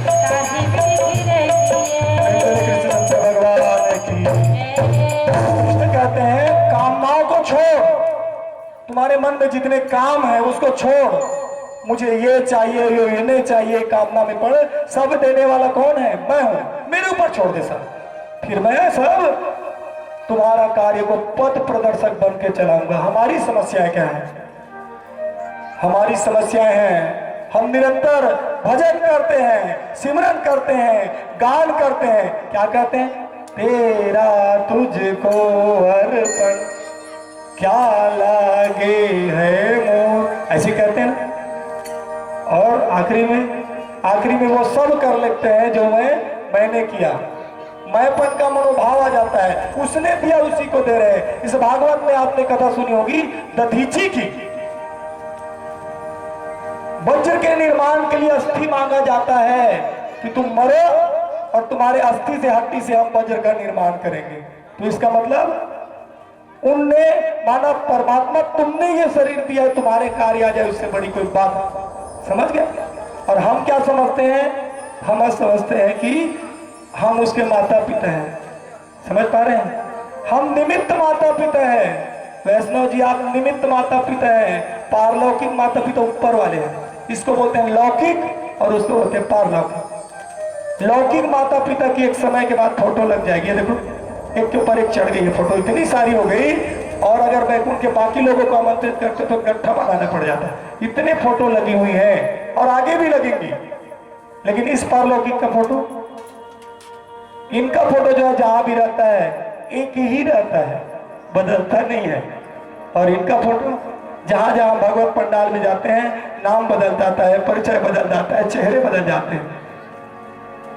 ताहि विधि रहिए। कृष्ण भगवान की। कृष्ण कहते हैं कामनाओं को छोड़, तुम्हारे मन में जितने काम है उसको छोड़। मुझे ये चाहिए, ये नहीं चाहिए, कामना में पड़। सब देने वाला कौन है? मैं हूं। मेरे ऊपर छोड़ दे सब, फिर मैं सब तुम्हारा कार्य को पथ प्रदर्शक बन के चलाऊंगा। हमारी समस्याएं क्या है? हमारी समस्याएं हैं, हम निरंतर भजन करते हैं, सिमरन करते हैं, गान करते हैं। क्या कहते हैं? तेरा तुझको अर्पण क्या लागे है मोर, ऐसे कहते हैं ना। और आखिरी में वो सब कर लेते हैं जो मैंने किया। मैंपन का मनोभाव आ जाता है, उसने दिया उसी को दे रहे। इस भागवत में आपने कथा सुनी होगी दधीची की। वज्र के निर्माण के लिए अस्थि मांगा जाता है कि तुम मरो और तुम्हारे अस्थि से हड्डी से हम वज्र का निर्माण करेंगे। तो इसका मतलब उनने माना परमात्मा तुमने ये शरीर दिया है, तुम्हारे कार्य आ जाए, उससे बड़ी कोई बात। समझ गए? और हम क्या समझते हैं? हम समझते हैं कि हम उसके माता पिता हैं। समझ पा रहे हैं? हम निमित्त माता पिता हैं। वैष्णव जी आप निमित्त माता पिता हैं। पारलौकिक माता पिता ऊपर वाले हैं, इसको बोलते हैं लौकिक और उसको बोलते हैं पारलौकिक। लौकिक माता पिता की एक समय के बाद फोटो लग जाएगी। देखो एक के ऊपर एक चढ़ गई है फोटो, इतनी सारी हो गई। और अगर बैकुंठ के बाकी लोगों को आमंत्रित करते तो गट्ठा बनाना पड़ जाता है। इतने फोटो लगी हुई हैं और आगे भी लगेंगी। लेकिन इस पारलौकिक का फोटो, इनका फोटो जो है जहां भी रहता है एक ही रहता है, बदलता नहीं है। और इनका फोटो जहां जहां भगवत पंडाल में जाते हैं नाम बदल जाता है, परिचय बदल जाता है, चेहरे बदल जाते हैं।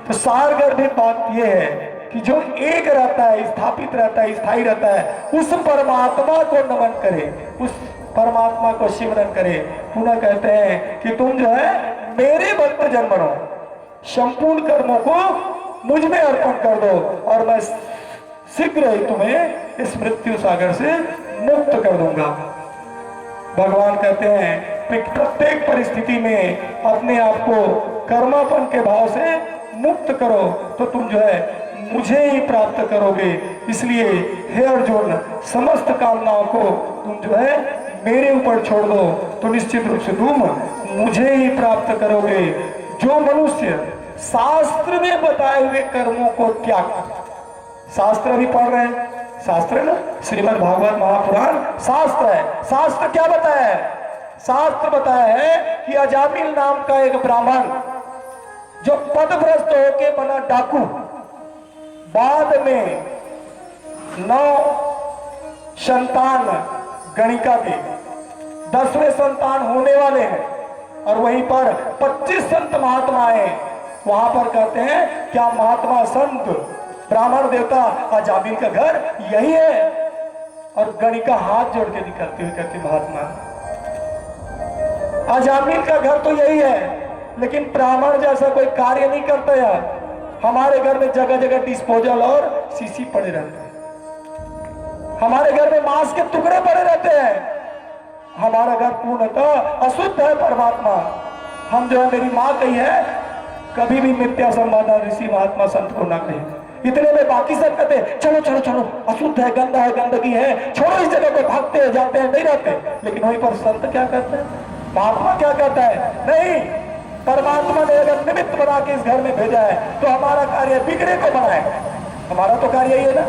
तो सारगर्भित बात यह है कि जो एक रहता है, स्थापित रहता है, स्थायी रहता है, उस परमात्मा को नमन करे, उस परमात्मा को सिमरन करे, पुनः कहते हैं कि तुम जो है मेरे भक्त जन बनो, संपूर्ण कर्मों को मुझ में अर्पण कर दो और मैं शीघ्र ही तुम्हें इस मृत्यु सागर से मुक्त कर दूंगा। भगवान कहते हैं कि प्रत्येक परिस्थिति में अपने आप को कर्मापन के भाव से मुक्त करो तो तुम जो है मुझे ही प्राप्त करोगे। इसलिए हे अर्जुन, समस्त कामनाओं को तुम जो है मेरे ऊपर छोड़ दो तो निश्चित रूप से तुम मुझे ही प्राप्त करोगे। जो मनुष्य शास्त्र में बताए हुए कर्मों को त्याग, शास्त्र भी पढ़ रहे हैं, शास्त्र ना, श्रीमद् भागवत महापुराण शास्त्र है। शास्त्र क्या बताया है? शास्त्र बताया है कि अजामिल नाम का एक ब्राह्मण जो पदभ्रष्ट होके बना डाकू, बाद में 9 संतान गणिका के 10वें संतान होने वाले हैं और वहीं पर 25 संत महात्मा आए। वहां पर कहते हैं क्या महात्मा संत ब्राह्मण देवता अजामिल का घर यही है? और गणिका हाथ जोड़ के निकलते हुए कहते महात्मा अजामिल का घर तो यही है, लेकिन ब्राह्मण जैसा कोई कार्य नहीं करता यार। हमारे घर में जगह जगह डिस्पोजल और शीशी पड़े रहते हैं, हमारे घर में मांस के टुकड़े पड़े रहते हैं, हमारा घर पूर्णतः अशुद्ध है परमात्मा। हम जो है, मेरी माँ कही है कभी भी मिथ्या संवाद ऋषि महात्मा संत को ना कहे। इतने में बाकी सब कहते चलो चलो चलो, अशुद्ध है, गंदा है, गंदगी है, छोड़ो इस जगह को, भागते हैं, जाते हैं, नहीं रहते। लेकिन वहीं पर संत क्या कहते हैं, महात्मा क्या कहता है? नहीं, परमात्मा ने अगर निमित्त बना के इस घर में भेजा है तो हमारा कार्य बिगड़े को बनाए, हमारा तो कार्य यही है ना।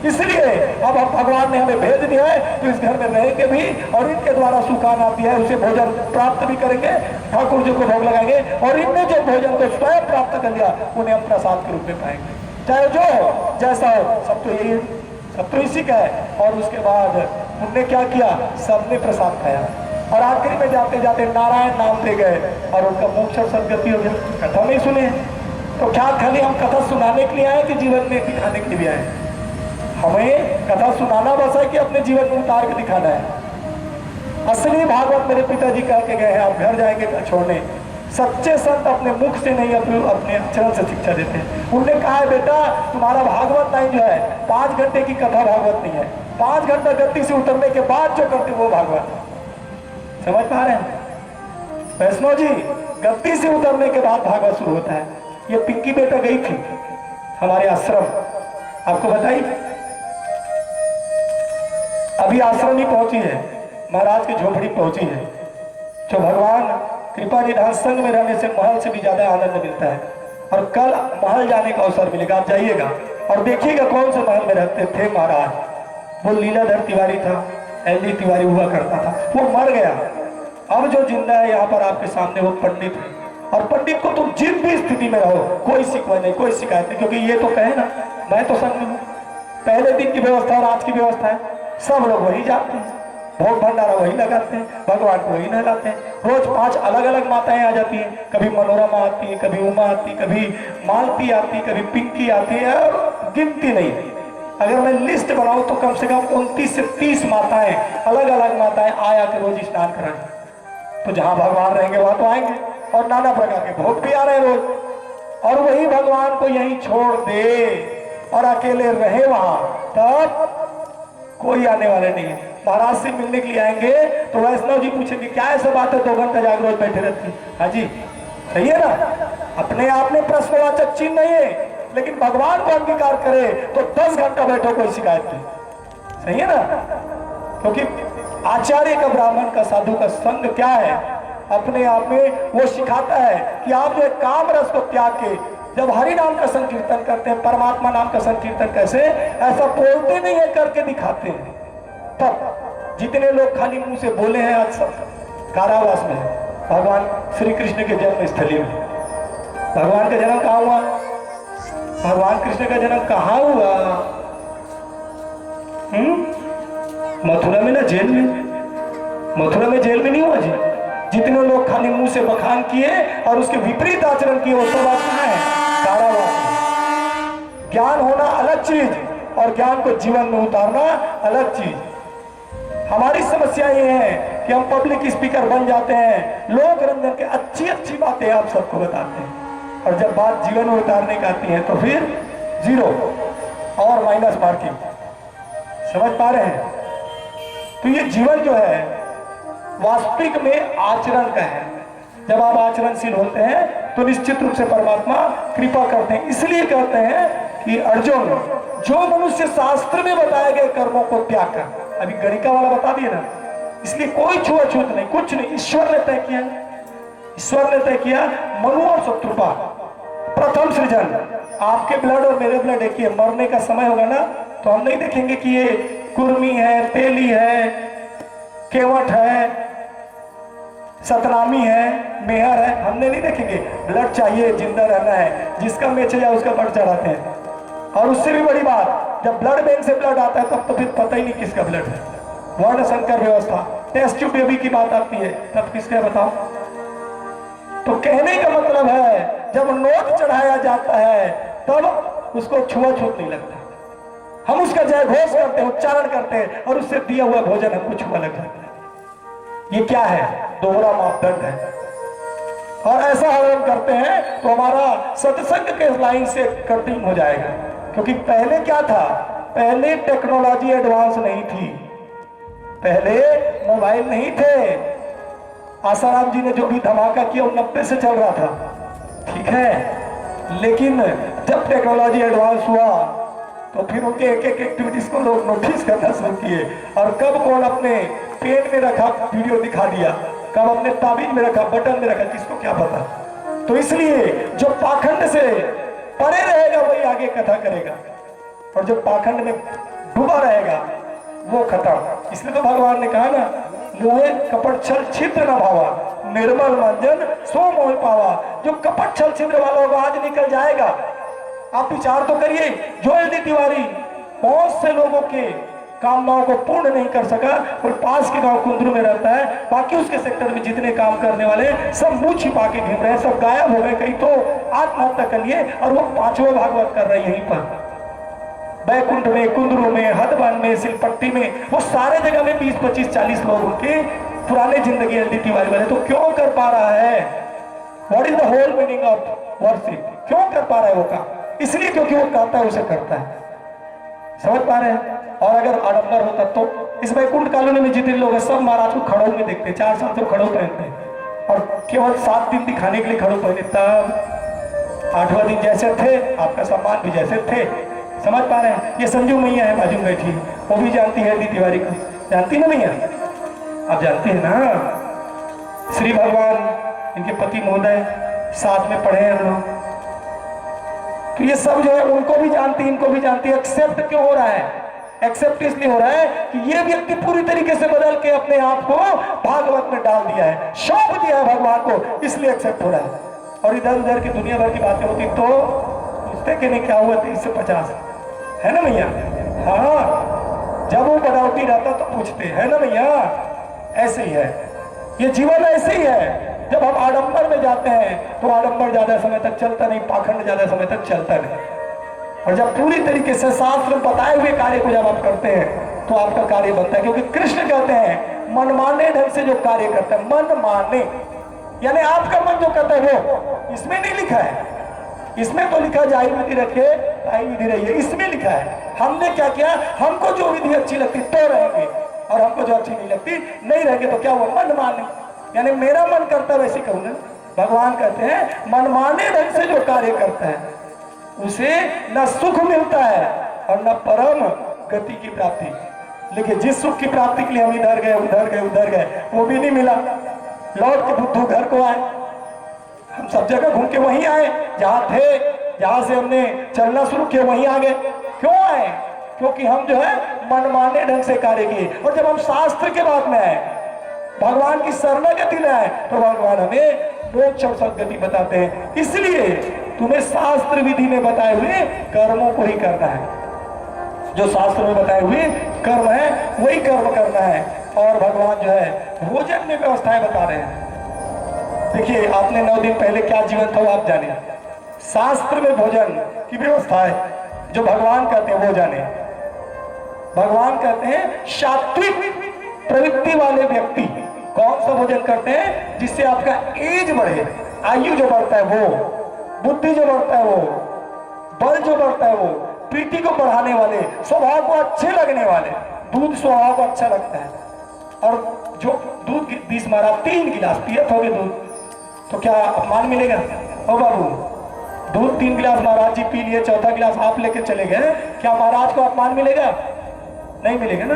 इसलिए अब हम भगवान ने हमें भेज दिया है तो इस घर में रहेंगे भी और इनके द्वारा सुखाना दिया है उसे भोजन प्राप्त भी करेंगे, ठाकुर जी को भोग लगाएंगे और इनने जो भोजन को स्वयं प्राप्त कर लिया उन्हें हम प्रसाद के रूप में पाएंगे। चाहे जो हो जैसा हो, सब तो यही है, सब तो इसी का है। और उसके बाद उनने क्या किया, सबने प्रसाद खाया और आखिरी में जाते जाते नारायण नाम दे गए और उनका मोक्ष और सदगति हो गया। कथा नहीं सुने तो क्या खाली हम कथा सुनाने के लिए आए कि जीवन में दिखाने के लिए भी आए? हमें कथा सुनाना बस है कि अपने जीवन में उतार के दिखाना है। असली भागवत मेरे पिताजी कह के गए हैं, आप घर जाएंगे छोड़ने, सच्चे संत अपने मुख से नहीं अपने चरण से शिक्षा देते हैं। उनने कहा है बेटा तुम्हारा भागवत नहीं जो है 5 घंटे की कथा भागवत नहीं है, 5 घंटा गद्दी से उतरने के बाद जो करते वो भागवत। समझ पा रहे हैं वैष्णव जी? गद्दी से उतरने के बाद भागवत शुरू होता है। ये पिंकी बेटा गई थी हमारे आश्रम, आपको बताई, अभी आश्रम ही पहुंची है, महाराज की झोपड़ी पहुंची है। जो भगवान कृपा निधान संग में रहने से महल से भी ज्यादा आनंद मिलता है। और कल महल जाने का अवसर मिलेगा, आप जाइएगा और देखिएगा कौन से महल में रहते थे महाराज। वो लीलाधर तिवारी था, एलडी तिवारी हुआ करता था, वो मर गया। अब जो जिंदा है यहाँ पर आपके सामने वो पंडित है। और पंडित को तुम जिस भी स्थिति में रहो कोई शिकवा नहीं, कोई शिकायत नहीं, क्योंकि ये तो कहे ना मैं तो संग में हूँ। पहले दिन की व्यवस्था और आज की व्यवस्था है, सब लोग वही जाते हैं, भोग भंडारा वही लगाते हैं, भगवान को वही नहलाते हैं। रोज 5 अलग अलग माताएं आ जाती हैं, कभी मनोरमा आती है, कभी उमा आती, कभी मालती आती, कभी पिंकी आती है, और गिनती नहीं। अगर मैं लिस्ट बनाऊं तो कम से कम 29 से 30 माताएं, अलग अलग माताएं आया के रोज स्नान कराएं। तो जहां भगवान रहेंगे वहां तो आएंगे और नाना प्रकार के भोग भी आ रहे हैं रोज। और वही भगवान को यहीं छोड़ दे और अकेले रहे वहां, तब कोई आने वाले नहीं है। महाराज से मिलने के लिए आएंगे तो वैष्णव जी पूछेंगे क्या ऐसा बात है 2 घंटा जाकर रोज बैठे रहती है? हाँ जी सही है ना, अपने आप में प्रश्नवाचक चिन्ह नहीं है, लेकिन भगवान को अंगीकार करे तो 10 घंटा बैठो कोई शिकायत नहीं, सही है ना। क्योंकि आचार्य का, ब्राह्मण का, साधु का संग क्या है, अपने आप में वो सिखाता है कि आप जो काम रस को त्याग के जब हरि नाम का संकीर्तन करते हैं, परमात्मा नाम का संकीर्तन कैसे, ऐसा बोलते नहीं है करके दिखाते हैं। तब जितने लोग खाली मुंह से बोले हैं आज सब कारावास में है। भगवान श्री कृष्ण के जन्म स्थली में, भगवान का जन्म कहाँ हुआ? भगवान कृष्ण का जन्म कहाँ हुआ? मथुरा में ना, जेल में। मथुरा में जेल में नहीं हुआ जी। जितने लोग खाली मुंह से बखान किए और उसके विपरीत आचरण किए वो सब बात कहाँ है? कारावास में। ज्ञान होना अलग चीज और ज्ञान को जीवन में उतारना अलग चीज। हमारी समस्या ये है कि हम पब्लिक स्पीकर बन जाते हैं, लोक रंजन के अच्छी अच्छी बातें आप सबको बताते हैं, और जब बात जीवन में उतारने की आती है तो फिर जीरो और माइनस मार्किंग। समझ पा रहे हैं? तो ये जीवन जो है वास्तविक में आचरण का है। जब आप आचरणशील होते हैं तो निश्चित रूप से परमात्मा कृपा करते हैं। इसलिए कहते हैं कि अर्जुन, जो मनुष्य शास्त्र में बताए गए कर्मों को त्याग कर, अभी गणिका वाला बता दिए ना, इसलिए कोई छुआछूत नहीं, कुछ नहीं, ईश्वर ने तय किया। ईश्वर ने तय किया। मनु और शत्रुपा प्रथम सृजन, आपके ब्लड और मेरे ब्लड एक ही है। मरने का समय होगा ना तो हम नहीं देखेंगे कि ये कुर्मी है, तेली है, केवट है, सतनामी है, मेहर है, हमने नहीं देखेंगे। ब्लड चाहिए, जिंदा रहना है। जिसका मैच है उसका ब्लड चढ़ाते हैं। और उससे भी बड़ी बात, जब ब्लड बैंक से ब्लड आता है तब तो फिर पता ही नहीं किसका ब्लड है। वर्ण संकर व्यवस्था, टेस्ट ट्यूब बेबी की बात आती है तब किसका बताओ। तो कहने का मतलब है जब नोट चढ़ाया जाता है तब उसको छुआछूत नहीं लगता। हम उसका जय घोष करते हैं, उच्चारण करते हैं, और उससे दिया हुआ भोजन हमको छुआ लग जाता है। ये क्या है? दोहरा मापदंड है। और ऐसा हम करते हैं तो हमारा सत्संग के लाइन से कटिंग हो जाएगा। क्योंकि पहले क्या था? पहले टेक्नोलॉजी एडवांस नहीं थी, पहले मोबाइल नहीं थे। आसाराम जी ने जो भी धमाका किया वो 90 से चल रहा था, ठीक है। लेकिन जब टेक्नोलॉजी एडवांस हुआ तो फिर उनके एक एक एक्टिविटीज को लोग नोटिस करना शुरू किए। और कब कौन अपने पेन में रखा वीडियो दिखा दिया, कब अपने ताबीज में रखा, बटन में रखा, किसको क्या पता। तो इसलिए जो पाखंड से परे रहेगा वही आगे कथा करेगा, और जो पाखंड में डूबा रहेगा वो खत्म। इसलिए तो भगवान ने कहा ना, मोहे कपट छल छिद्र न भावा, निर्मल मंजन सो मोह पावा। जो कपट छल छिद्र वाला होगा आज निकल जाएगा। आप विचार तो करिए, जो एल डी तिवारी बहुत से लोगों के कामनाओं को पूर्ण नहीं कर सका, और पास के गांव कुंदरू में रहता है, बाकी उसके सेक्टर में जितने काम करने वाले सब मुंह छिपा के घूम रहे हैं, सब गायब हो गए, कहीं तो आत्महत्या कर लिए, और वो पांचवें भागवत कर रहे हैं यहीं पर बैकुंठ में, कुंदरू में, हदवन में, सिलपट्टी में, वो सारे जगह में 20, 25, 40 लोग उनके पुराने जिंदगी एल डी तिवारी वाले। तो क्यों कर पा रहा है? What is the whole meaning of worship? क्यों कर पा रहा है वो काम? इसलिए क्योंकि वो कहता है उसे करता है। समझ पा रहे हैं? और अगर आडंबर होता तो इस बैकुंठ कॉलोनी में जितने लोग हैं सब महाराज को खड़ो में देखते, 4 साल से खड़ो पहनते हैं, और केवल 7 दिन दिखाने के लिए खड़ो पहने। तब 8वां दिन जैसे थे आपका सम्मान भी जैसे थे। समझ पा रहे हैं? ये संजू मैया है बाजू में बैठी, वो भी जानती है दी तिवारी को, जानती ना मैया? आप जानते हैं ना? श्री भगवान इनके पति महोदय साथ में पढ़े हैं हम लोग। तो ये सब जो है उनको भी जानती, इनको भी जानती है। एक्सेप्ट क्यों हो रहा है? एक्सेप्ट इसलिए हो रहा है कि ये व्यक्ति पूरी तरीके से बदल के अपने आप को भागवत में डाल दिया है, सौंप दिया है भगवान को, इसलिए एक्सेप्ट हो रहा है। और इधर उधर की दुनिया भर की बातें होती तो पूछते कि नहीं क्या हुआ 30 से 50, है ना भैया? हाँ, जब वो बड़ाउटी रहता तो पूछते, है ना भैया? ऐसे ही है ये जीवन, ऐसे ही है। जब हम आडंबर में जाते हैं तो आडंबर ज्यादा समय तक चलता नहीं, पाखंड ज्यादा समय तक चलता नहीं। और जब पूरी तरीके से शास्त्र बताए हुए कार्य को जब आप करते हैं तो आपका कार्य बनता है। क्योंकि कृष्ण कहते हैं मनमाने ढंग से जो कार्य करता है, मन माने, यानी आपका मन जो कहता है वो, इसमें नहीं लिखा है। इसमें तो लिखा जाहि विधि रखे ताहि विधि रहिए, इसमें लिखा है। हमने क्या किया? हमको जो विधि अच्छी लगती तो रहेंगे, और हमको जो अच्छी नहीं लगती नहीं रहेंगे। तो क्या हुआ? मन माने, यानी मेरा मन करता है वैसे करूंगा। भगवान कहते हैं मनमाने ढंग से जो कार्य करता है उसे न सुख मिलता है और न परम गति की प्राप्ति। लेकिन जिस सुख की प्राप्ति के लिए हम इधर गए उधर गए उधर गए वो भी नहीं मिला। लौट के बुद्धू घर को आए, हम सब जगह घूम के वहीं आए जहां थे, जहां से हमने चलना शुरू किया वहीं आ गए। क्यों आए? क्योंकि हम जो है मनमाने ढंग से कार्य किए। और जब हम शास्त्र के बाद में आए, भगवान की शरणागति में आए, तो भगवान हमें मोक्ष और सद्गति बताते हैं। इसलिए तुम्हें शास्त्र विधि में बताए हुए कर्मों को ही करना है। जो शास्त्र में बताए हुए कर्म है वही कर्म करना है। और भगवान जो है भोजन में व्यवस्थाएं बता रहे हैं। देखिए, आपने 9 दिन पहले क्या जीवन था वो आप जाने। शास्त्र में भोजन की व्यवस्था है, जो भगवान कहते हैं वो जाने। भगवान कहते हैं सात्विक प्रवृत्ति वाले व्यक्ति कौन सा भोजन करते हैं? जिससे आपका एज बढ़े, आयु जो बढ़ता है वो, बुद्धि जो बढ़ता है वो, बल जो बढ़ता है वो, प्रीति को बढ़ाने वाले, स्वभाव को अच्छे लगने वाले। दूध स्वभाव को अच्छा लगता है। और जो दूध 20 मारा 3 गिलास पियत होगे दूध, तो क्या अपमान मिलेगा? ओ बाबू, दूध 3 गिलास महाराज जी पी लिए, चौथा गिलास आप लेके चले गए, क्या महाराज को अपमान मिलेगा? नहीं मिलेगा ना।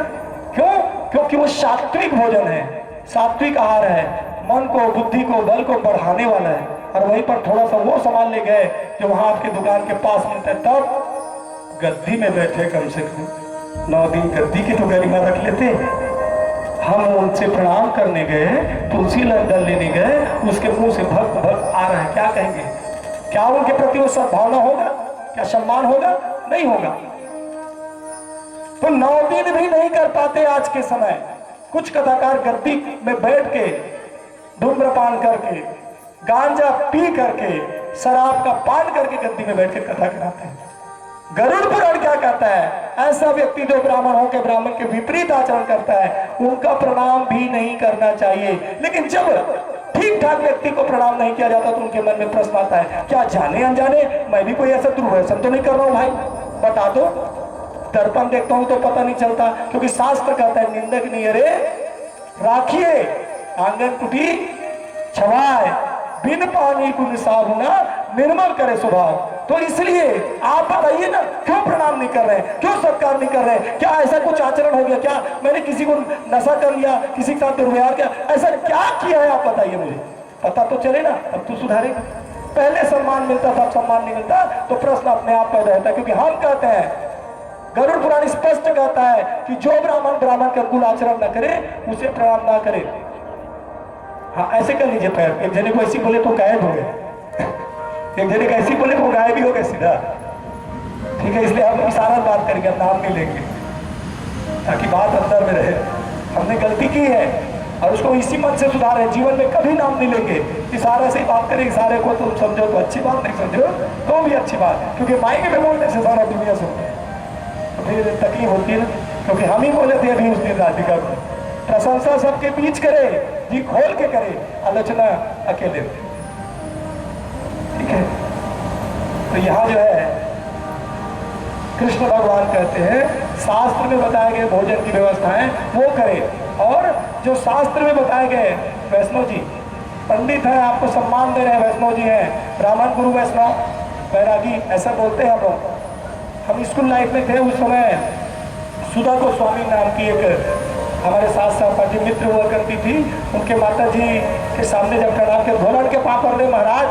क्यों? क्योंकि वो सात्विक भोजन है, सात्विक आहार है, मन को, बुद्धि को, बल को बढ़ाने वाला है। और वहीं पर थोड़ा सा वो सामान ले गए जो वहां आपके दुकान के पास मिलता है, तब गद्दी में बैठे कम से कम 9 दिन गद्दी की तो गरिमा रख लेते। हम उनसे प्रणाम करने गए, तुलसी दल लेने गए, उसके मुंह से भक्त भक्त आ रहा है, क्या कहेंगे? क्या उनके प्रति वो सद्भावना होगा? क्या सम्मान होगा? नहीं होगा। तो 9 दिन भी नहीं कर पाते आज के समय। कुछ कथाकार गद्दी में बैठ के धूम्रपान करके, गांजा पी करके, शराब का पान करके गद्दी में बैठ के कथा कराते हैं। गरुड़ पुराण क्या कहता है? ऐसा व्यक्ति जो ब्राह्मण हो के ब्राह्मण के विपरीत आचरण करता है, उनका प्रणाम भी नहीं करना चाहिए। लेकिन जब ठीक ठाक व्यक्ति को प्रणाम नहीं किया जाता तो उनके मन में प्रश्न आता है, क्या जाने अनजाने मैं भी कोई ऐसा दुर्व्यसन तो नहीं कर रहा हूं? भाई बता दो। दर्पण देखता हूं तो पता नहीं चलता, क्योंकि शास्त्र कहता है निंदक नहीं अरे राखिए आंगन कुटी छवाए, बिन पानी गुण साबुना निर्मल करे स्वभाव। तो इसलिए आप बताइए ना, क्यों प्रणाम नहीं कर रहे हैं? क्यों सत्कार नहीं कर रहे हैं? क्या ऐसा कुछ आचरण हो गया? क्या मैंने किसी को नशा कर लिया, किसी के साथ दुर्व्यवहार किया? ऐसा क्या किया है आप बताइए मुझे, पता तो चले ना, अब तो सुधारेगा। पहले सम्मान मिलता था, अब सम्मान नहीं मिलता, तो प्रश्न अपने आप पैदा होता है। क्योंकि हम कहते हैं, गरुड़ पुराण स्पष्ट कहता है कि जो ब्राह्मण ब्राह्मण का कुल आचरण न करे उसे प्रणाम ना करे। हाँ ऐसे कर लीजिए पैर, एक जने को ऐसी बोले तो गायब हो गए, एक जने को ऐसी बोले वो गायब भी हो गए सीधा। ठीक है, इसलिए हम इशारा बात करेंगे, नाम नहीं लेंगे, ताकि बात अंदर में रहे। हमने गलती की है और उसको इसी मन से सुधारे, जीवन में कभी नाम नहीं लेंगे, इशारे से ही बात करें। इशारे को तुम समझो तो अच्छी बात, नहीं समझो तो भी अच्छी बात, क्योंकि माइक में बोलने से सारा दुनिया सुनती है, तो फिर तकलीफ होती है ना। क्योंकि हम ही बोले थे अभी उस दिन राधिका को, प्रशंसा सबके बीच करे, जी खोल के करे, आलोचना अकेले। ठीक है, तो यहाँ जो है कृष्ण भगवान कहते हैं शास्त्र में बताए गए भोजन की व्यवस्थाएं वो करें। और जो शास्त्र में बताए गए, वैष्णव जी पंडित हैं, आपको सम्मान दे रहे हैं, वैष्णव जी हैं, ब्राह्मण गुरु वैष्णव बैरागी ऐसा बोलते हैं हम लोग। हम स्कूल लाइफ में थे उस समय, सुधा गोस्वामी नाम की एक हमारे साथ सहपाठी मित्र हुआ करती थी। उनके माता जी के सामने जब प्रणाम के धोरण के पापड़ दे महाराज,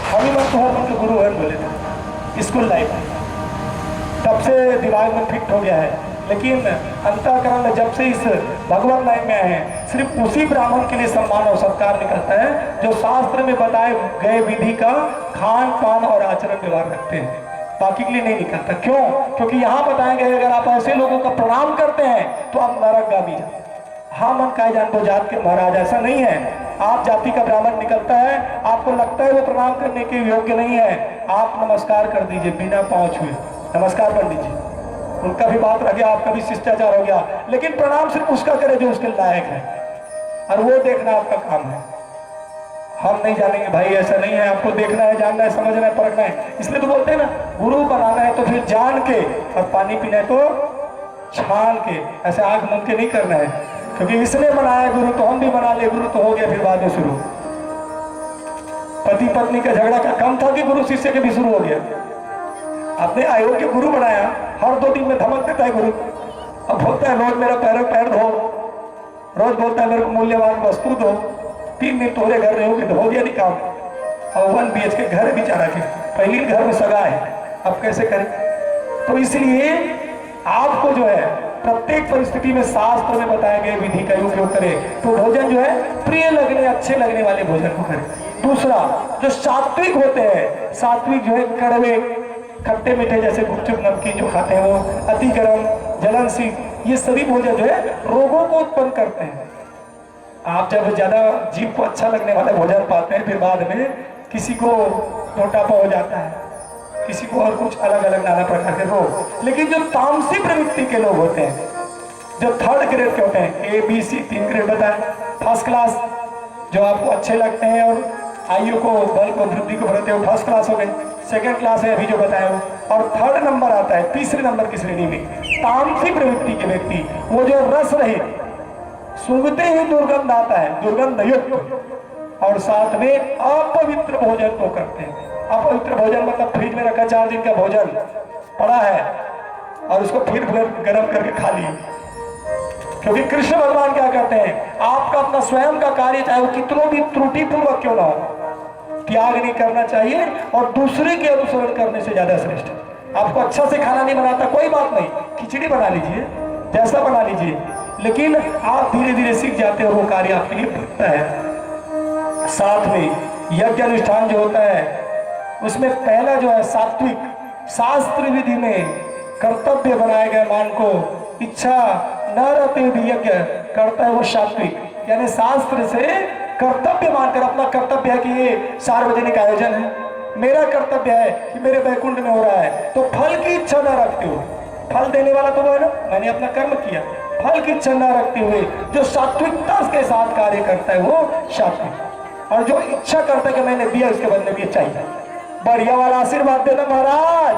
हम ही मन तुहर मन के गुरु हैं बोले थे स्कूल लाइफ में। तब से दिमाग में फिट हो गया है। लेकिन अंतःकरण में जब से इस भगवत लाइन में आए हैं, सिर्फ उसी ब्राह्मण के लिए सम्मान और सत्कार निकलता है जो शास्त्र में बताए गए विधि का खान पान और आचरण व्यवहार रखते हैं, बाकी के लिए नहीं निकलता। क्यों? क्योंकि यहाँ बताए गए अगर आप ऐसे लोगों का प्रणाम करते हैं तो आप नरकगामी जाते। हाँ मन का जान को जात के महाराज, ऐसा नहीं है। आप जाति का ब्राह्मण निकलता है, आपको लगता है वो प्रणाम करने के योग्य नहीं है, आप नमस्कार कर दीजिए बिना पाँव छुए, नमस्कार कर दीजिए। उनका भी बात रह गया, आपका भी शिष्टाचार हो गया, लेकिन प्रणाम सिर्फ उसका करे जो उसके लायक है, और वो देखना आपका काम है। हम नहीं जानेंगे भाई, ऐसा नहीं है, आपको देखना है, जानना है, समझना है, परखना है। इसलिए तो बोलते हैं ना, गुरु बनाना है तो फिर जान के, और पानी पीना है तो छान के, ऐसे आंख मूंद के नहीं करना है। क्योंकि इसने बनाया गुरु तो हम भी बना ले गुरु, तो हो गया फिर बाद में शुरू। पति पत्नी का झगड़ा का कम था कि गुरु शिष्य के भी शुरू हो गया। आपने अयोग्य गुरु बनाया, हर 2 दिन में धमक देता है गुरु। अब बोलता है रोज मेरा पैर धो, रोज बोलता है मेरे को मूल्यवान वस्तु दो, 3 दिन तोरे घर रहोगे तो हो गया नहीं काम। और 1 BHK घर बेचारा के, पहली घर में सगा है, अब कैसे करें? तो इसलिए आपको जो है प्रत्येक परिस्थिति में शास्त्र में बताए गए विधि का उपयोग करें, तो भोजन जो है प्रिय लगने, अच्छे लगने वाले भोजन को करें। दूसरा, जो सात्विक होते हैं, सात्विक जो है कड़वे खट्टे मीठे जैसे गुपचुप नमकीन जो खाते हैं वो, अति गर्म जलनशील, ये सभी भोजन जो है रोगों को उत्पन्न करते हैं। आप जब ज्यादा जीव को अच्छा लगने वाला भोजन पाते हैं, फिर बाद में किसी को मोटापा हो जाता है, किसी को और कुछ अलग अलग नाना प्रकार के रोग। लेकिन जो तामसी प्रवृत्ति के लोग होते हैं, जो थर्ड ग्रेड के होते हैं, ए बी सी 3 ग्रेड बताए। फर्स्ट क्लास जो आपको अच्छे लगते हैं और आयु को, बल को, वृद्धि को बढ़ाते हो, फर्स्ट क्लास हो गए। सेकंड क्लास है अभी जो बताया हो। और थर्ड नंबर आता है, तीसरे नंबर की श्रेणी में तामसी प्रवृत्ति के व्यक्ति, वो जो रस रहित, सूंघते ही दुर्गंध आता है, दुर्गंध युक्त, और साथ में अपवित्र भोजन को करते हैं। अपवित्र भोजन मतलब फ्रिज में रखा 4 दिन का भोजन पड़ा है और उसको फिर गर्म करके खा लिए। क्योंकि कृष्ण भगवान क्या कहते हैं, आपका अपना स्वयं का कार्य चाहे वो कितना भी त्रुटिपूर्वक क्यों ना हो, त्याग नहीं करना चाहिए और दूसरे के अनुसरण करने से ज्यादा श्रेष्ठ है। आपको अच्छा से खाना नहीं बनाता, कोई बात नहीं, खिचड़ी बना लीजिए, जैसा बना लीजिए, लेकिन आप धीरे धीरे सीख जाते हो, वो कार्य आपके लिए बनता है। साथ में यज्ञ अनुष्ठान जो होता है उसमें पहला जो है सात्विक, शास्त्र विधि में कर्तव्य बनाए गए मान को इच्छा न रहते हुए यज्ञ करता है वो सात्विक, यानी शास्त्र से कर्तव्य मानकर, अपना कर्तव्य है कि ये सार्वजनिक आयोजन है, मेरा कर्तव्य है कि मेरे वैकुंठ में हो रहा है, तो फल की इच्छा न रखते हुए, फल देने वाला तो वो है ना, मैंने अपना कर्म किया, फल की इच्छा न रखते हुए जो सात्विकता के साथ कार्य करता है वो सात्विक। और जो इच्छा करता है कि मैंने दिया उसके बदले भी चाहिए, बढ़िया वाला आशीर्वाद देना महाराज,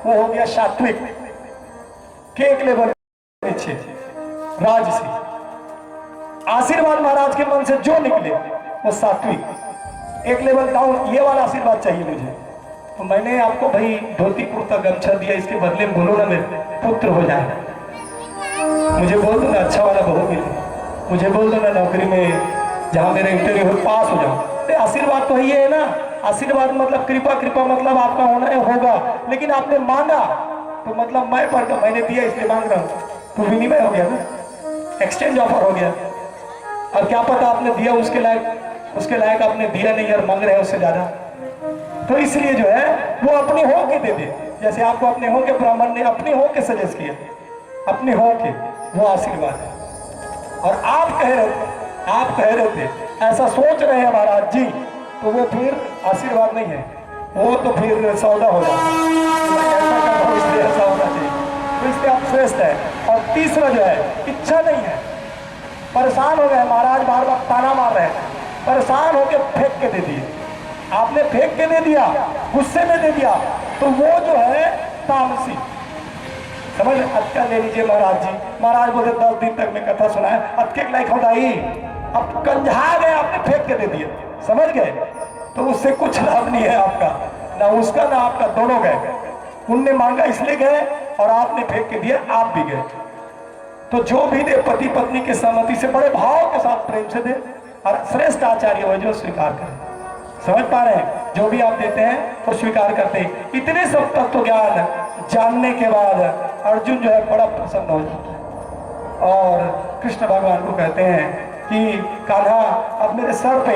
वो हो गया सात्विक। केक लेवल नीचे राजसी, आशीर्वाद महाराज के मन से जो निकले वो सात्विक। एक लेवल डाउन, ये वाला आशीर्वाद चाहिए मुझे, तो मैंने आपको भाई धोती कुर्ता गमछा दिया, इसके बदले में बोलो ना मेरे पुत्र हो जाए, मुझे बोल दो ना अच्छा वाला बहू मिले, मुझे बोल दो ना नौकरी में जहाँ मेरा इंटरव्यू हो पास हो जाओ। तो आशीर्वाद तो ये है ना, आशीर्वाद मतलब कृपा, कृपा मतलब आपका होना है, होगा, लेकिन आपने मांगा तो मतलब मैं पढ़ता, मैंने दिया इसलिए मांग रहा हूँ, तो विनिमय हो गया ना, एक्सचेंज ऑफर हो गया। और क्या पता आपने दिया उसके लायक आपने दिया नहीं और मांग रहे हैं उससे ज्यादा, तो इसलिए जो है वो अपने हो के दे दे, जैसे आपको अपने हो के ब्राह्मण ने अपने हो के सजेस्ट किया, अपने हो के, वो आशीर्वाद है। और आप कह रहे थे ऐसा सोच रहे हैं महाराज जी, तो वो फिर आशीर्वाद नहीं है, वो तो फिर सौदा हो जाता है, इसलिए ऐसा होना चाहिए, तो इसलिए आप श्रेष्ठ है। और तीसरा जो है इच्छा नहीं है, परेशान हो गए महाराज, बार बार ताना मार रहे हैं, परेशान होकर फेंक के दे दिए, आपने फेंक के दे दिया, गुस्से में दे दिया, तो वो जो है तामसी, समझ, अटका ले लीजिए महाराज जी। महाराज बोले 10 दिन तक मैं कथा सुनाए, अटके लायक होता ही, अब कंझा गए, आपने फेंक के दे दिए, समझ गए, तो उससे कुछ लाभ नहीं है आपका, ना उसका ना आपका, दोनों गए। उनने मांगा इसलिए गए और आपने फेंक के दिया, आप भी गए। तो जो भी दे पति पत्नी के सहमति से, बड़े भाव के साथ प्रेम से दे, और श्रेष्ठ आचार्य हो जो स्वीकार करें। समझ पा रहे हैं, जो भी आप देते हैं वो स्वीकार करते हैं। इतने सब तत्व ज्ञान जानने के बाद अर्जुन जो है बड़ा प्रसन्न हो जाता है और कृष्ण भगवान को कहते हैं कि कान्हा अब मेरे सर पे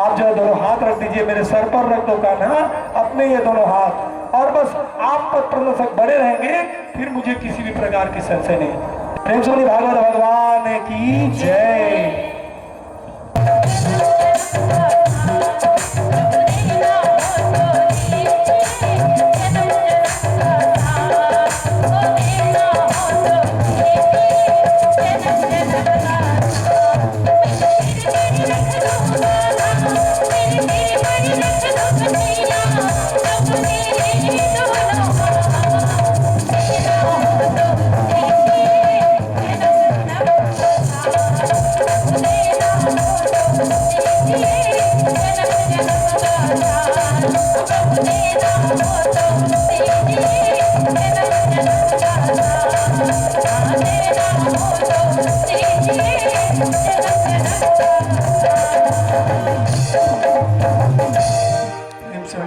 आप जो है दोनों हाथ रख दीजिए, मेरे सर पर रख दो कान्हा अपने ये दोनों हाथ, और बस आप पर प्रदर्शक बड़े रहेंगे, फिर मुझे किसी भी प्रकार की संशय नहीं। प्रेम से भागवत भगवान की जय।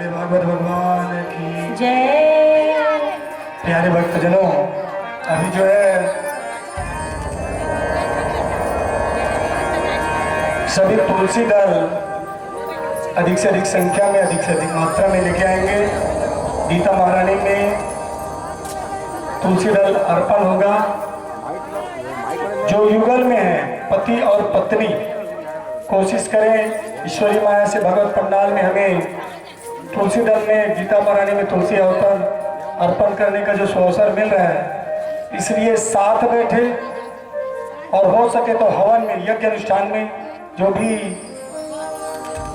भागवत भगवान की जय। प्यारे भक्तजनों, अभी जो है सभी तुलसी दल अधिक से अधिक संख्या में, अधिक से अधिक मात्रा में लेके आएंगे। गीता महारानी में तुलसी दल अर्पण होगा। जो युगल में है पति और पत्नी, कोशिश करें ईश्वरी माया से भगवत पंडाल में हमें तुलसी दल में, गीता महारानी में तुलसी अर्पण करने का जो अवसर मिल रहा है, इसलिए साथ बैठे और हो सके तो हवन में, यज्ञ अनुष्ठान में जो भी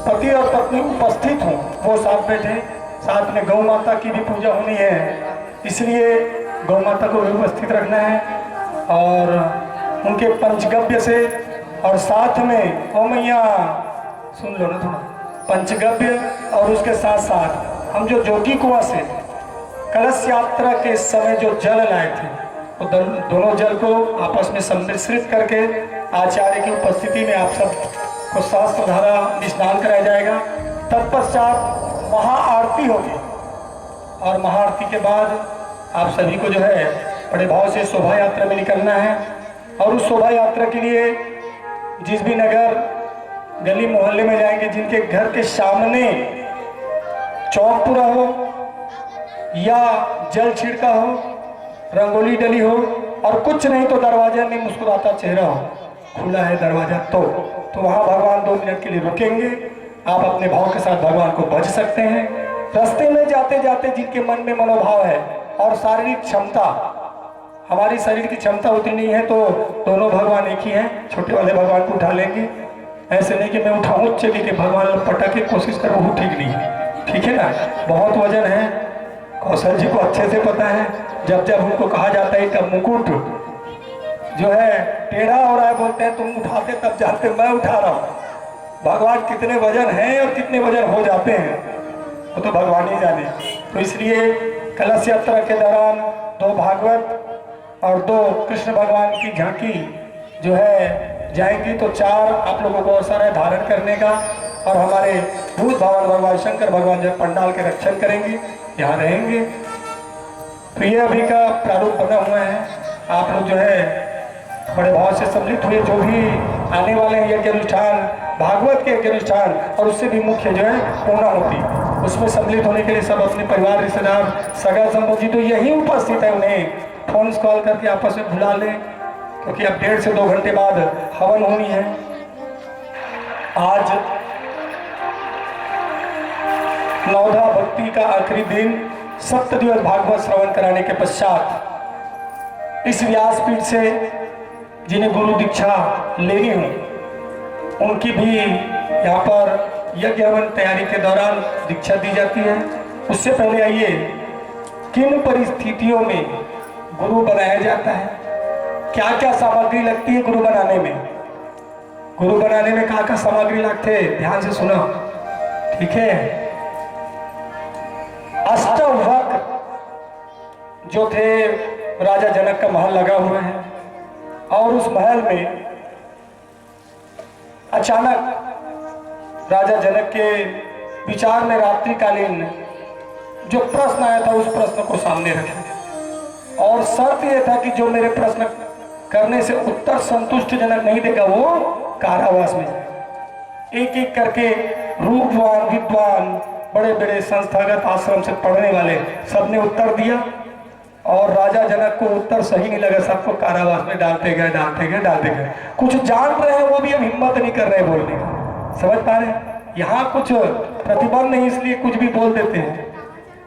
पति और पत्नी उपस्थित हों वो साथ बैठे। साथ में गौ माता की भी पूजा होनी है, इसलिए गौ माता को भी उपस्थित रखना है और उनके पंचगव्य से। और साथ में ओ मैया सुन लो ना थोड़ा, पंचगव्य और उसके साथ साथ हम जो जोगी कुआं से कलश यात्रा के समय जो जल लाए थे वो दोनों जल को आपस में सम्मिश्रित करके आचार्य की उपस्थिति में आप सब को शास्त्र धारा में स्नान कराया जाएगा। तत्पश्चात महाआरती होगी और महाआरती के बाद आप सभी को जो है बड़े भाव से शोभा यात्रा में निकलना है। और उस शोभा यात्रा के लिए जिस भी नगर गली मोहल्ले में जाएंगे, जिनके घर के सामने चौक पूरा हो या जल छिड़का हो, रंगोली डली हो और कुछ नहीं तो दरवाजे में मुस्कुराता चेहरा हो, खुला है दरवाजा तो वहाँ भगवान 2 मिनट के लिए रुकेंगे। आप अपने भाव के साथ भगवान को भज सकते हैं। रास्ते में जाते जाते जिनके मन में मनोभाव है और शारीरिक क्षमता, हमारी शरीर की क्षमता उतनी नहीं है तो दोनों भगवान एक ही हैं, छोटे वाले भगवान को उठा लेंगे। ऐसे नहीं कि मैं उठाऊँ चलिए कि भगवान पटक के कोशिश करूँ, वो ठीक नहीं है, ठीक है ना। बहुत वजन है, कौशल जी को अच्छे से पता है। जब जब उनको कहा जाता है तब मुकुट जो है टेढ़ा हो रहा है, बोलते हैं तुम उठाते तब जानते मैं उठा रहा हूँ। भगवान कितने वजन हैं और कितने वजन हो जाते हैं वो तो भगवान ही जाने। तो इसलिए कलश यात्रा के दौरान 2 भागवत और 2 कृष्ण भगवान की झांकी जो है जाएंगी, तो 4 आप लोगों को अवसर है धारण करने का। और हमारे भूत भवन भगवान शंकर भगवान जो पंडाल के रक्षण करेंगे, यहाँ रहेंगे। तो ये अभी का प्रारूप बना हुआ है। आप लोग जो है बड़े भाव से सम्मिलित हुए, जो भी आने वाले हैं यज्ञ अनुष्ठान, भागवत के यज्ञ अनुष्ठान और उससे भी मुख्य जो है पूर्णाहुति, उसमें सम्मिलित होने के लिए सब अपने परिवार रिश्तेदार सगा संबंधी तो यही उपस्थित है, उन्हें फोन कॉल करके आपस में बुला लें, क्योंकि अब 1.5 से 2 घंटे बाद हवन होनी है। आज नवधा भक्ति का आखिरी दिन, 7 दिवस भागवत श्रवण कराने के पश्चात इस व्यासपीठ से जिन्हें गुरु दीक्षा लेनी हो उनकी भी यहाँ पर यज्ञ हवन तैयारी के दौरान दीक्षा दी जाती है। उससे पहले आइए, किन परिस्थितियों में गुरु बनाया जाता है, क्या क्या सामग्री लगती है गुरु बनाने में, गुरु बनाने में क्या क्या सामग्री लगते है, ध्यान से सुनो, ठीक है। अष्टवक्र जो थे, राजा जनक का महल लगा हुआ है और उस महल में अचानक राजा जनक के विचार में रात्रिकालीन जो प्रश्न आया था उस प्रश्न को सामने रखा और शर्त यह था कि जो मेरे प्रश्न करने से उत्तर संतुष्टजनक नहीं देगा वो कारावास में जाए। एक एक करके रूपवान विद्वान बड़े बड़े संस्थागत आश्रम से पढ़ने वाले सबने उत्तर दिया और राजा जनक को उत्तर सही नहीं लगा, सबको कारावास में डालते गए। कुछ जान रहे हैं वो भी अब हिम्मत नहीं कर रहे बोलने का, समझ पा रहे हैं। यहाँ कुछ प्रतिबंध नहीं, इसलिए कुछ भी बोल देते हैं।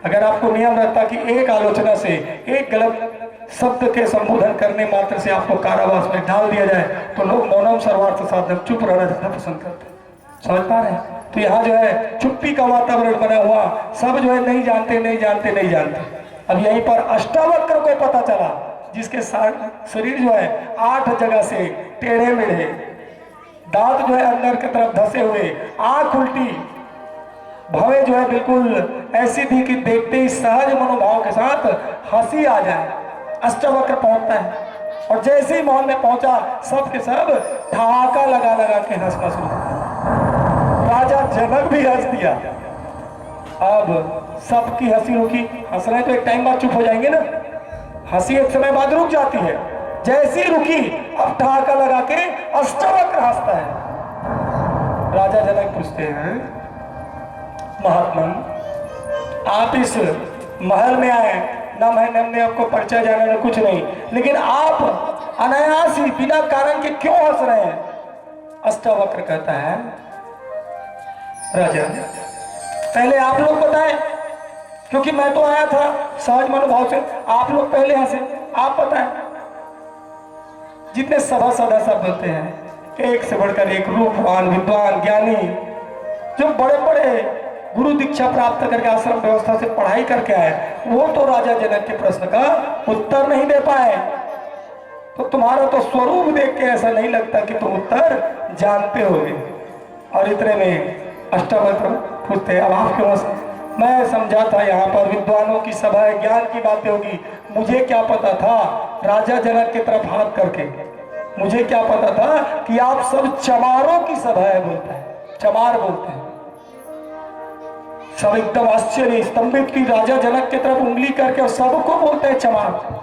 अगर आपको नियम रहता कि एक आलोचना से, एक गलत शब्द के संबोधन करने मात्र से आपको कारावास में डाल दिया जाए तो लोग मौनम सर्वार्थ साधन चुप रहना ज्यादा पसंद करते हैं, समझ पा रहे हैं। तो यहाँ जो है चुप्पी का वातावरण बना हुआ, सब जो है नहीं जानते। अब यहीं पर अष्टावक्र को पता चला, जिसके शरीर जो है 8 जगह से टेढ़े मेढ़े, दांत जो है अंदर की तरफ धसे हुए, आंख उल्टी, भवें जो है बिल्कुल ऐसी थी कि देखते ही सहज मनोभाव के साथ हंसी आ जाए। अष्टावक्र पहुंचता है और जैसे ही महल में पहुंचा सब के सब ठहाका लगा के हंसना शुरू। राजा जनक भी हंस दिया। अब सबकी हंसी रुकी, हंस रहे तो एक टाइम बाद चुप हो जाएंगे ना, हंसी एक समय बाद रुक जाती है। जैसी रुकी अब ठहाका लगा के अष्टावक्र हंसता है। राजा जनक पूछते हैं, महात्मन आप इस महल में आए, ना हमने आपको परिचय जाना ना कुछ नहीं, लेकिन आप अनायास ही बिना कारण के क्यों हंस रहे हैं? अष्टावक्र कहता है, राजा पहले आप लोग बताएं, क्योंकि मैं तो आया था सहज मनोभाव से, आप लोग पहले हंसे, आप बताएं। जितने सभासद सब होते हैं, एक से बढ़कर एक रूपवान, विद्वान, ज्ञानी, जो बड़े बड़े गुरु दीक्षा प्राप्त करके आश्रम व्यवस्था से पढ़ाई करके आए, वो तो राजा जनक के प्रश्न का उत्तर नहीं दे पाए। तो तुम्हारा तो स्वरूप देख के ऐसा नहीं लगता कि तुम उत्तर जानते होगे। और इतने में अष्टावक्र पूछते, अब आप क्यों? मैं समझा था यहाँ पर विद्वानों की सभा है, ज्ञान की बातें होगी। मुझे क्या पता था, राजा जनक की तरफ हाथ करके, मुझे क्या पता था कि आप सब चमारों की सभा है बोलते हैं, चमार बोलते हैं। सब एकदम आश्चर्य स्तंभित की राजा जनक की तरफ उंगली करके और सबको बोलते हैं चमार।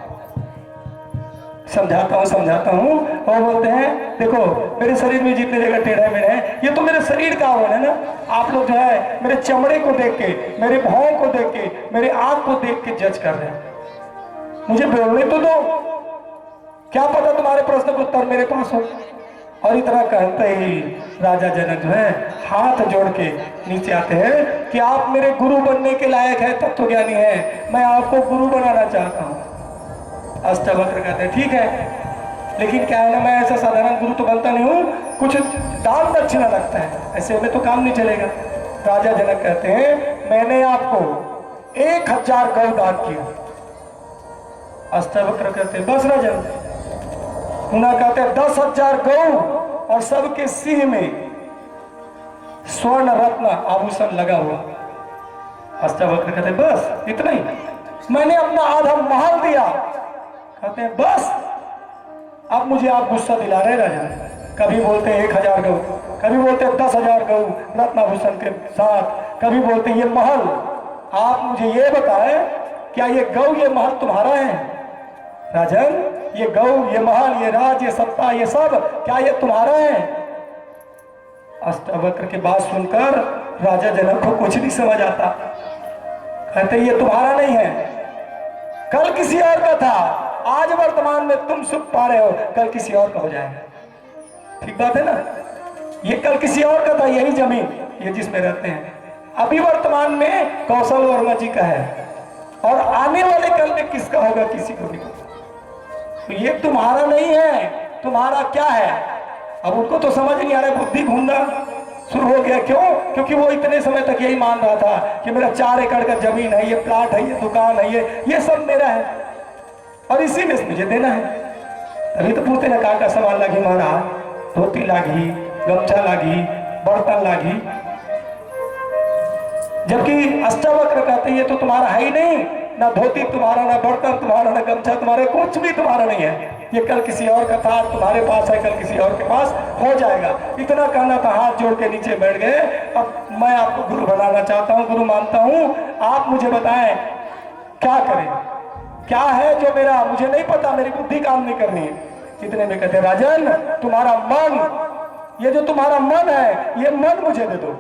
समझाता हूँ और बोलते हैं देखो मेरे शरीर में जितने जगह टेढ़े मेढ़े हैं, ये तो मेरे शरीर का आवरण है ना। आप लोग जो है मेरे चमड़े को देख के, मेरे भाव को देख के, मेरे आंख को देख के जज कर रहे हैं। मुझे बोलने तो दो, क्या पता तुम्हारे प्रश्न का उत्तर मेरे पास हो। और इतना कहते ही राजा जनक जो है हाथ जोड़ के नीचे आते हैं कि आप मेरे गुरु बनने के लायक है, तत्वज्ञानी है, मैं आपको गुरु बनाना चाहता हूँ। अष्टावक्र कहते हैं ठीक है, लेकिन क्या है ना, मैं ऐसा साधारण गुरु तो बनता नहीं हूँ, कुछ दान दक्षिणा लगता है, ऐसे में तो काम नहीं चलेगा। राजा जनक कहते हैं मैंने आपको 1000 गौ दान किया। अष्टावक्र कहते हैं बस राजन। उन्हें कहते हैं 10,000 गौ और सबके सिंह में स्वर्ण रत्न आभूषण लगा हुआ। अष्टावक्र कहते हैं बस इतना ही? मैंने अपना आधा महल दिया। कहते हैं बस? अब मुझे आप गुस्सा दिला रहे राजा। कभी बोलते हैं 1000 गौ, कभी बोलते हैं 10,000 गौ रत्नाभूषण के साथ, कभी बोलते हैं ये महल। आप मुझे ये बताएं, क्या ये गौ ये महल तुम्हारा है राजन? ये गौ, ये महल, ये राज, ये सत्ता, ये सब क्या ये तुम्हारा है? अष्टावक्र की बात सुनकर राजा जनक को कुछ नहीं समझ आता। कहते ये तुम्हारा नहीं है, कल किसी और का था, आज वर्तमान में तुम सुख पा रहे हो, कल किसी और का हो जाएगा। ठीक बात है ना? ये कल किसी और का था, यही जमीन ये जिसमें रहते हैं, अभी वर्तमान में कौशल वर्मा जी का है, और आने वाले कल में किसका होगा किसी को नहीं। तो ये तुम्हारा नहीं है, तुम्हारा क्या है? अब उनको तो समझ नहीं आ रहा, बुद्धि घूमना शुरू हो गया। क्यों? क्योंकि वो इतने समय तक यही मान रहा था कि मेरा 4 एकड़ का जमीन है, ये प्लाट है, ये दुकान है, ये सब मेरा है और इसी में मुझे देना है। तभी तो पूछते ना का सामान लागी महाराज, धोती लागी, गमछा लागी, बर्तन लागी। जबकि अष्टावक्र कहते ये तो तुम्हारा है ही नहीं, ना धोती तुम्हारा, ना बर्तन तुम्हारा, ना गमछा तुम्हारे, कुछ भी तुम्हारा नहीं है। ये कल किसी और का था, तुम्हारे पास है, कल किसी और के पास हो जाएगा। इतना कहना था, हाथ जोड़ के नीचे बैठ गए। अब मैं आपको गुरु बनाना चाहता हूँ, गुरु मानता हूँ, आप मुझे बताएं क्या करें, क्या है जो मेरा, मुझे नहीं पता, मेरी बुद्धि काम नहीं करनी है। इतने में कहते राजन तुम्हारा मन, ये जो तुम्हारा मन है, ये मन मुझे दे दो।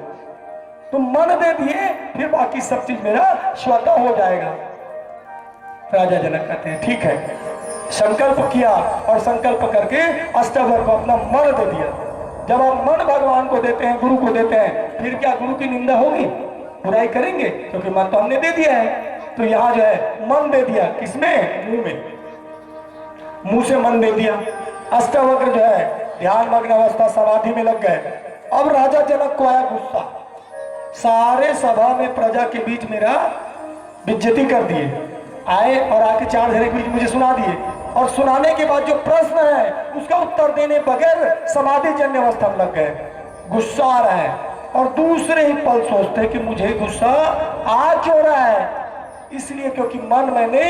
तुम मन दे दिए, फिर बाकी सब चीज मेरा स्वतः हो जाएगा। राजा जनक कहते हैं ठीक है। संकल्प किया और संकल्प करके अष्टावक्र को अपना मन दे दिया। जब आप मन भगवान को देते हैं, गुरु को देते हैं, फिर क्या गुरु की निंदा होगी, बुराई करेंगे? क्योंकि मन तो हमने दे दिया है। तो यहाँ जो है मन दे दिया, किसमें? मुंह में, मुंह से मन दे दिया। अष्टावक्र जो है ध्यान मग्न अवस्था समाधि में लग गए। अब राजा जनक को आया गुस्सा, सारे सभा में प्रजा के बीच मेरा बेइज्जती कर दिए। आए और आके 4 जने के बीच मुझे सुना दिए, और सुनाने के बाद जो प्रश्न है उसका उत्तर देने बगैर समाधि जन्य अवस्था में लग गए। गुस्सा आ रहा है और दूसरे ही पल सोचते कि मुझे गुस्सा आ क्यों रहा है? इसलिए क्योंकि मन मैंने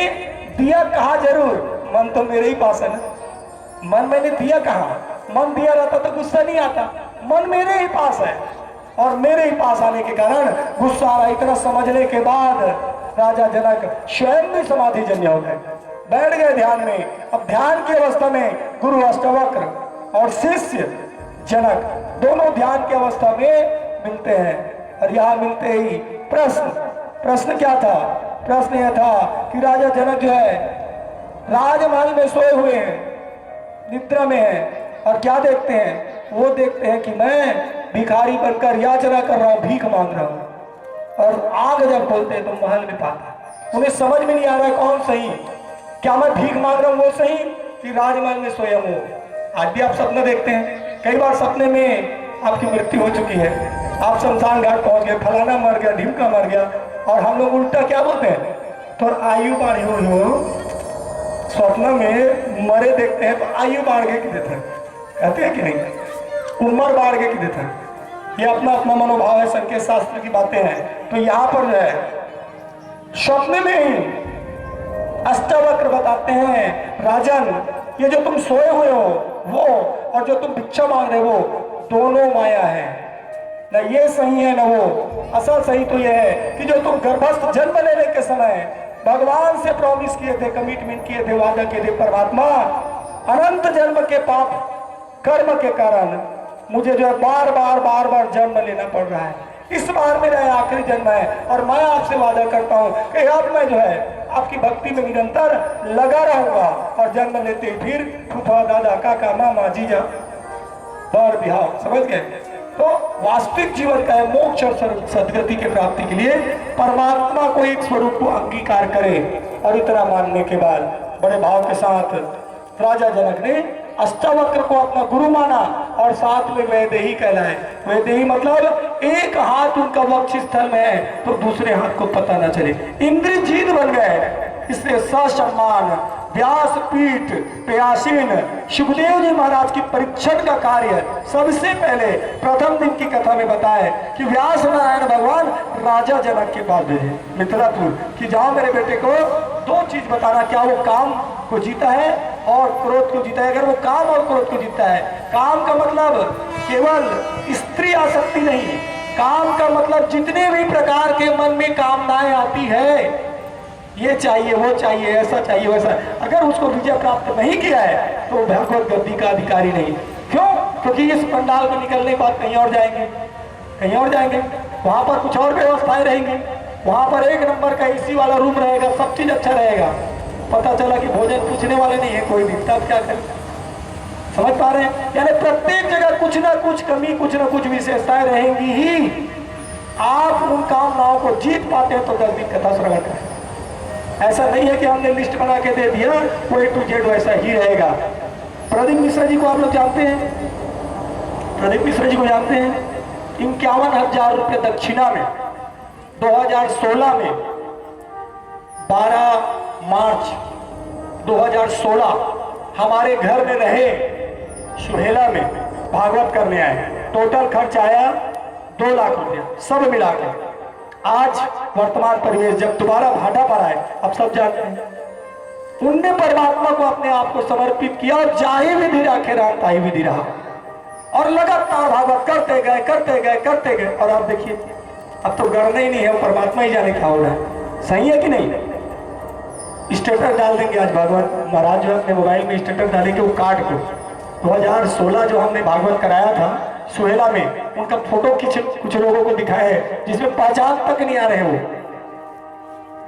दिया। कहा जरूर, मन तो मेरे ही पास है ना, मन मैंने दिया कहा? मन दिया रहता तो गुस्सा नहीं आता। मन मेरे ही पास है और मेरे ही पास आने के कारण गुस्सा आ रहा। इतना समझने के बाद राजा जनक स्वयं भी समाधि जन्य हो गए, बैठ गए ध्यान में। अब ध्यान की अवस्था में गुरु अष्टावक्र और शिष्य जनक दोनों ध्यान की अवस्था में मिलते हैं। और यहाँ मिलते ही प्रश्न क्या था? प्रश्न यह था कि राजा जनक जो है राजमहल में सोए हुए हैं, निद्रा में हैं, और क्या देखते हैं? वो देखते हैं कि मैं भिखारी बनकर याचना कर रहा हूँ, भीख मांग रहा हूँ। और आग जब खोलते हैं तो महल में पाता। उन्हें समझ में नहीं आ रहा है कौन सही, क्या मैं भीख मांग रहा हूँ वो सही कि राजमहल में सोया हूँ। आज भी आप सपने देखते हैं, कई बार सपने में आपकी मृत्यु हो चुकी है, आप शमशान घाट पहुंच गए, फलाना मर गया, ढिमका मर गया, और हम लोग उल्टा क्या बोलते हैं, तो आयु बाढ़ हो स्वप्न में मरे देखते हैं तो आयु बाढ़ के कि देते हैं, कहते हैं कि नहीं, उम्र बाढ़ के कि देते हैं। ये अपना अपना मनोभाव है, संकेत शास्त्र की बातें हैं। तो यहाँ पर जो है स्वप्न में ही अष्टावक्र बताते हैं, राजन ये जो तुम सोए हुए हो वो और जो तुम भिक्षा मांग रहे हो दोनों माया है, न ये सही है न वो। असल सही तो ये है कि जो तुम गर्भस्थ जन्म लेने के समय भगवान से प्रॉमिस किए थे, कमिटमेंट किए थे, वादा किए थे, परमात्मा अनंत जन्म के पाप कर्म के कारण मुझे जो है बार बार जन्म लेना पड़ रहा है, इस बार मेरा आखिरी जन्म है और मैं आपसे वादा करता हूं कि अब मैं जो है आपकी भक्ति में निरंतर लगा रहूंगा और जन्म लेते फिर फूफा, दादा, काका, मामा, जीजा, बर बिहार, समझ गए। तो वास्तविक जीवन का है मोक्ष और सदगति के प्राप्ति के लिए परमात्मा को एक स्वरूप को अंगीकार करे। और इतना मानने के बाद बड़े भाव के साथ राजा जनक ने अष्टावक्र को अपना गुरु माना और साथ में वैदेही कहलाए। वैदेही मतलब एक हाथ उनका वक्ष स्थल में है तो दूसरे हाथ को पता न चले, इंद्रजीत बन गए। इसलिए ससम्मान व्यासपीठ पे आसीन सुखदेव जी महाराज की परीक्षण का कार्य सबसे पहले प्रथम दिन की कथा में बताए कि व्यास नारायण भगवान राजा जनक के पास भेजे मिथिलापुर कि जाओ मेरे बेटे को दो चीज बताना, क्या वो काम को जीता है और क्रोध को जीता है। अगर वो काम और क्रोध को जीता है, काम का मतलब केवल स्त्री आसक्ति नहीं, काम का मतलब जितने भी प्रकार के मन में कामनाएं आती है, ये चाहिए, वो चाहिए, ऐसा चाहिए, वैसा, अगर उसको विजय प्राप्त नहीं किया है तो भगवत गद्दी का अधिकारी नहीं। क्यों? क्योंकि इस पंडाल में निकलने के बाद कहीं और जाएंगे, कहीं और जाएंगे, वहां पर कुछ और व्यवस्थाएं रहेंगी, वहां पर एक नंबर का एसी वाला रूम रहेगा, सब चीज अच्छा रहेगा, पता चला कि भोजन पूछने वाले नहीं है कोई भी, तब क्या करें? समझ पा रहे हैं? यानी प्रत्येक जगह कुछ ना कुछ कमी, कुछ ना कुछ विशेषताएं रहेंगी ही। आप उन कामनाओं को जीत पाते हैं तो 10 दिन कथा श्रवण करें। ऐसा नहीं है कि हमने लिस्ट बना के दे दिया वो A to Z वैसा ही रहेगा। प्रदीप मिश्रा जी को आप लोग जानते हैं? प्रदीप मिश्रा जी को जानते हैं? 51,000 रुपये दक्षिणा में 2016 में 12 मार्च 2016 हमारे घर में रहे, सुहेला में भागवत करने आए। टोटल खर्च आया 2 लाख रुपया, सब मिला के। आज वर्तमान परिवेश जब दोबारा भाटा पर आए, अब सब जानते हैं, उनने परमात्मा को अपने आप को समर्पित किया और जाहि विधि राखे राम ताहि विधि रहा, और लगातार भागवत करते गए करते गए करते गए। और आप देखिए अब तो गणना ही नहीं है, परमात्मा ही जाने क्या हो रहा है। सही है कि नहीं? स्टेटस डाल देंगे आज भागवत महाराज जो अपने मोबाइल में स्टेटस डालेंगे, वो कार्ड को 2016 जो हमने भागवत कराया था सुहेला में, उनका फोटो कुछ लोगों को दिखाया है जिसमें पहचान तक नहीं आ रहे हो।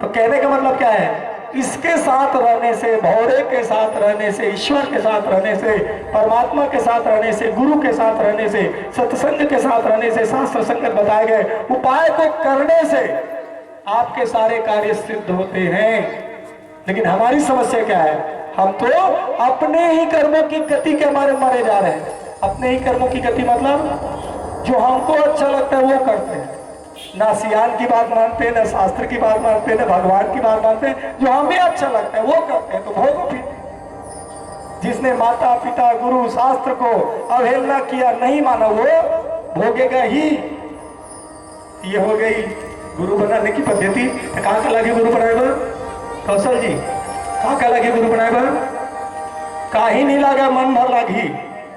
तो कहने का मतलब क्या है? इसके साथ रहने से, भौरे के साथ रहने से, ईश्वर के साथ रहने से, परमात्मा के साथ रहने से, गुरु के साथ रहने से, सत्संग के साथ रहने से, शास्त्र संगत बताए गए उपाय को करने से आपके सारे कार्य सिद्ध होते हैं। लेकिन हमारी समस्या क्या है? हम तो अपने ही कर्मों की गति के मारे मारे जा रहे हैं। अपने ही कर्मों की गति मतलब जो हमको अच्छा लगता है वो करते हैं, ना सियान की बात मानते हैं, ना शास्त्र की बात मानते हैं, ना भगवान की बात मानते हैं, जो हमें अच्छा लगता है वो करते हैं। तो भोगो फिर। जिसने माता पिता गुरु शास्त्र को अवहेलना किया, नहीं माना, वो भोगेगा ही। ये हो गई गुरु बनाने की पद्धति। कहाँ का लगे गुरु बनाए बर? कौशल जी, कहाँ का लगे गुरु बनाए बर? काही नहीं लगा, मन भर लगी,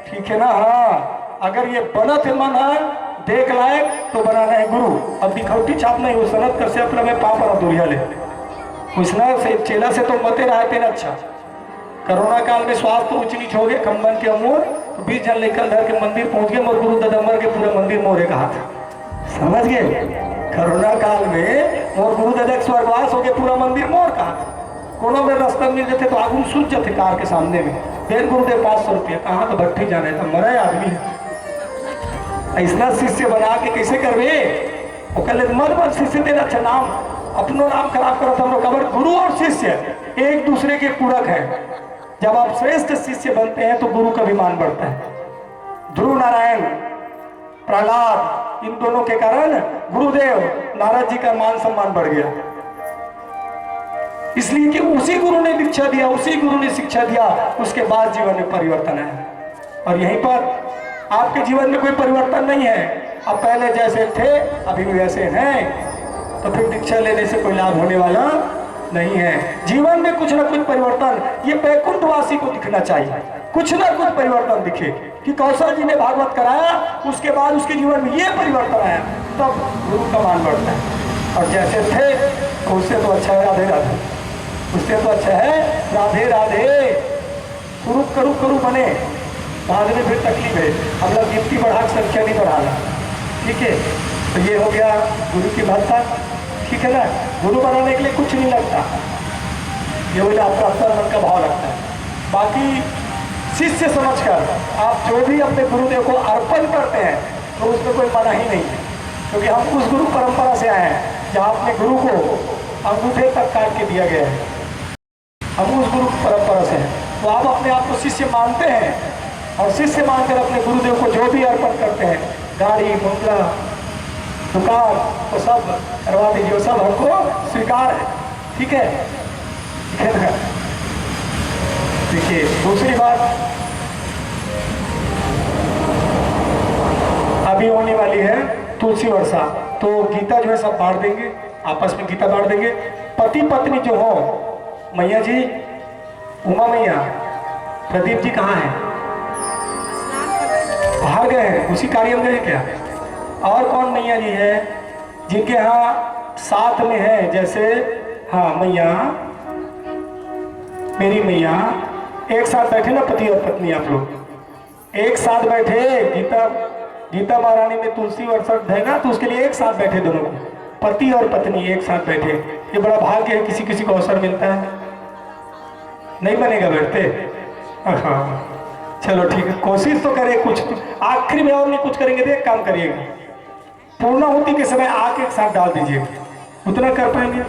ठीक है ना? हाँ, अगर ये बनत है मन है देख लायक तो बनाना है गुरु। अब दिखौटी छाप नहीं हो सनत कर से अपना में पापा दूरिया ले उसना से चेला से तो मते रहते ना। अच्छा, कोरोना काल में स्वास्थ्य ऊंच नीच हो गए, खम्बन के अमूर तो 20 जन लेकर धर के मंदिर पहुंच गए, मोर गुरु ददम्बर के पूरा मंदिर मोरे का हाथ। समझ गए? कोरोना काल में मोर गुरु ददक स्वर्गवास हो गए, पूरा मंदिर मोर का हाथ। कोनो में रास्ता मिल जाते तो आगू सूझ जाते कार के सामने में, देन गुरुदेव 500 रुपया, कहाँ तो भट्टी जाने था, मरा आदमी। ऐसा शिष्य बना के कैसे करवे? वो कल मत शिष्य देना, अच्छा नाम अपनो नाम खराब करो। हम लोग गुरु और शिष्य एक दूसरे के पूरक है। जब आप श्रेष्ठ शिष्य बनते हैं तो गुरु का भी मान बढ़ता है। ध्रुव नारायण, प्रहलाद, इन दोनों के कारण गुरुदेव नारद जी का मान सम्मान बढ़ गया, इसलिए कि उसी गुरु ने दीक्षा दिया, उसी गुरु ने शिक्षा दिया, उसके बाद जीवन में परिवर्तन है। और यहीं पर आपके जीवन में कोई परिवर्तन नहीं है, अब पहले जैसे थे अभी भी वैसे हैं, तो फिर दीक्षा लेने से कोई लाभ होने वाला नहीं है। जीवन में कुछ ना कुछ परिवर्तन, ये बैकुंठवासी को दिखना चाहिए, कुछ ना कुछ परिवर्तन दिखे कि कौशल जी ने भागवत कराया, उसके बाद उसके जीवन में ये परिवर्तन आया, तब गुरु का मान बढ़ता है। और जैसे थे तो उससे तो अच्छा है राधे राधे, उससे तो अच्छा है राधे राधे। करू बने, बाद में फिर तकलीफ है, हम लोग गिनती बढ़ा संख्या नहीं बढ़ाना, ठीक है। तो ये हो गया गुरु की महत्ता, ठीक है ना। गुरु बनाने के लिए कुछ नहीं लगता, ये बोले आपका अंतर मन का भाव लगता है। बाकी शिष्य समझकर आप जो भी अपने गुरुदेव को अर्पण करते हैं तो उसमें कोई मना ही नहीं है, क्योंकि हम उस गुरु परंपरा से आए हैं जहाँ अपने गुरु को अंगूठे तक काट के दिया गया है, हम उस गुरु परंपरा से हैं। तो आप अपने आप को शिष्य मानते हैं और शिष्य मानकर अपने गुरुदेव को जो भी अर्पण करते हैं, गाड़ी बंगला दुकान तो सब करवा दीजिए, सब हमको स्वीकार है, ठीक है, ठीक है ना। देखिए दूसरी बात अभी होने वाली है तुलसी वर्षा, तो गीता जो है सब बांट देंगे, आपस में गीता बांट देंगे। पति पत्नी जो हो, मैया जी, उमा मैया, प्रदीप जी कहाँ हैं? बाहर गए हैं, उसी कार्य में गए क्या? और कौन मैया जी है जिनके यहाँ साथ में है? जैसे हाँ मैया, मेरी मैया, एक साथ बैठे ना पति और पत्नी, आप लोग एक साथ बैठे। गीता महारानी में तुलसी वर्षा है ना, तो उसके लिए एक साथ बैठे दोनों, पति और पत्नी एक साथ बैठे। ये बड़ा भाग्य है, किसी किसी को अवसर मिलता है, नहीं बनेगा बैठते। हाँ चलो ठीक है, कोशिश तो करें कुछ, आखिरी में और नहीं कुछ करेंगे तो एक काम करिएगा, पूर्णाहुति के समय आग एक साथ डाल दीजिएगा, उतना कर पाएंगे।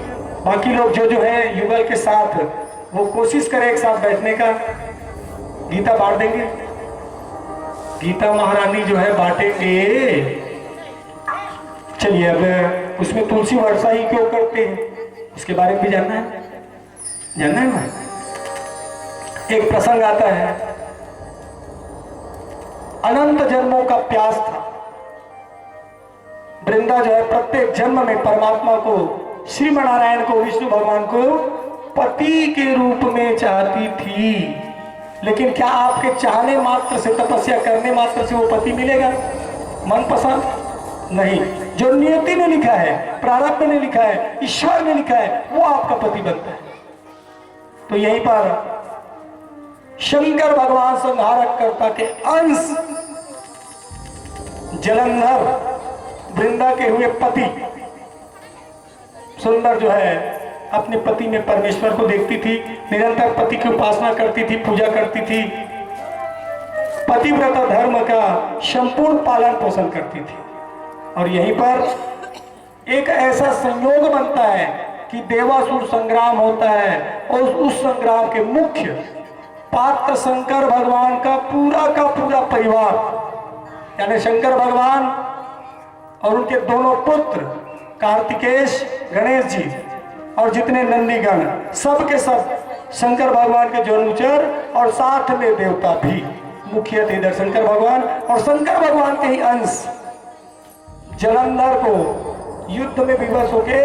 बाकी लोग जो है युगल के साथ वो कोशिश करें एक साथ बैठने का। गीता बांट देंगे, गीता महारानी जो है बांटेंगे। चलिए अब उसमें तुलसी वर्षा ही क्यों करते हैं उसके बारे में भी जानना है ना। एक प्रसंग आता है, अनंत जन्मों का प्यास था। वृंदा जो है प्रत्येक जन्म में परमात्मा को, श्रीमनारायण को, विष्णु भगवान को पति के रूप में चाहती थी, लेकिन क्या आपके चाहने मात्र से, तपस्या करने मात्र से वो पति मिलेगा मनपसंद? नहीं। जो नियति ने लिखा है, प्रारब्ध ने लिखा है, ईश्वर ने लिखा है, वो आपका पति बनता है। तो यहीं पर शंकर भगवान संहारक कर्ता के अंश जलंधर वृंदा के हुए पति सुंदर जो है अपने पति में परमेश्वर को देखती थी, निरंतर पति की उपासना करती थी, पूजा करती थी, पतिव्रता धर्म का संपूर्ण पालन पोषण करती थी। और यहीं पर एक ऐसा संयोग बनता है कि देवासुर संग्राम होता है और उस संग्राम के मुख्य पात्र शंकर भगवान का पूरा परिवार, यानी शंकर भगवान और उनके दोनों पुत्र कार्तिकेश, गणेश जी और जितने नंदीगण, सब के सब शंकर भगवान के जन्मचर और साथ में देवता भी, मुख्य थे इधर शंकर भगवान और शंकर भगवान के ही अंश जलंधर को युद्ध में विवश होके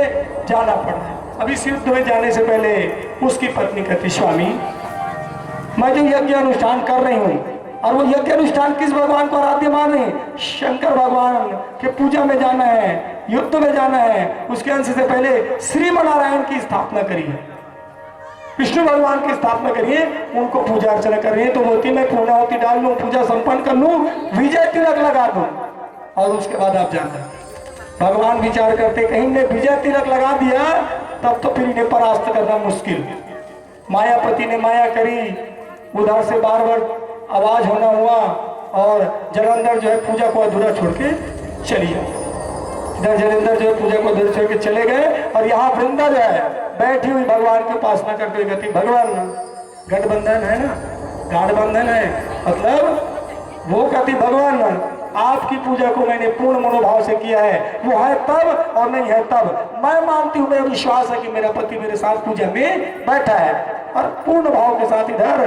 जाना पड़ा। अब इस युद्ध में जाने से पहले उसकी पत्नी कहती, स्वामी मैं जो यज्ञ अनुष्ठान कर रही हूँ, और वो यज्ञ अनुष्ठान किस भगवान को आराध्य माने? शंकर भगवान के पूजा में जाना है, युद्ध में जाना है, उसके अंश से पहले श्रीमनारायण की स्थापना करिए, विष्णु भगवान की स्थापना करिए, उनको पूजा अर्चना करिए। तो मोती में पूर्णाहुति डाल लूं, पूजा संपन्न कर लूं, विजय तिलक लगा दूं और उसके बाद आप जाना। भगवान विचार करते, कहीं ने विजय तिलक लगा दिया तब तो फिर इन्हें परास्त करना मुश्किल। मायापति ने माया करी, उधर से बार बार आवाज होना हुआ और जलंधर जो है पूजा को अधूरा छोड़ के चली गई। इधर जलंधर जो है पूजा को अधूरा छोड़ के चले गए और यहाँ वृंदा जो है बैठी हुई भगवान की उपासना करते हुए कहती, भगवान गठबंधन है ना, गाठबंधन है, मतलब वो कहती भगवान आपकी पूजा को मैंने पूर्ण मनोभाव से किया है, वो है तब और नहीं है तब। मैं मानती हूँ, मेरा विश्वास है कि मेरा पति मेरे साथ पूजा में बैठा है और पूर्ण भाव के साथ इधर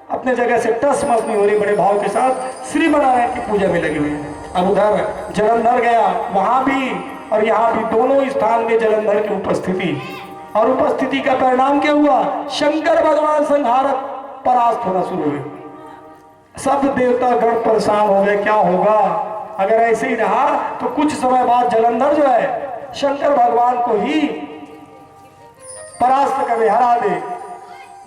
अपने जगह से टस मस नहीं हो रही, बड़े भाव के साथ श्रीमनारायण की पूजा में लगे हुए हैं। अब उधर जलंधर गया, वहां भी और यहाँ भी दोनों स्थान में जलंधर की उपस्थिति, और उपस्थिति का परिणाम क्या हुआ? शंकर भगवान संहारक परास्त होना शुरू हुए। सब देवता गण परेशान हो गए, क्या होगा अगर ऐसे ही रहा तो कुछ समय बाद जलंधर जो है शंकर भगवान को ही परास्त कर दे, हरा दे,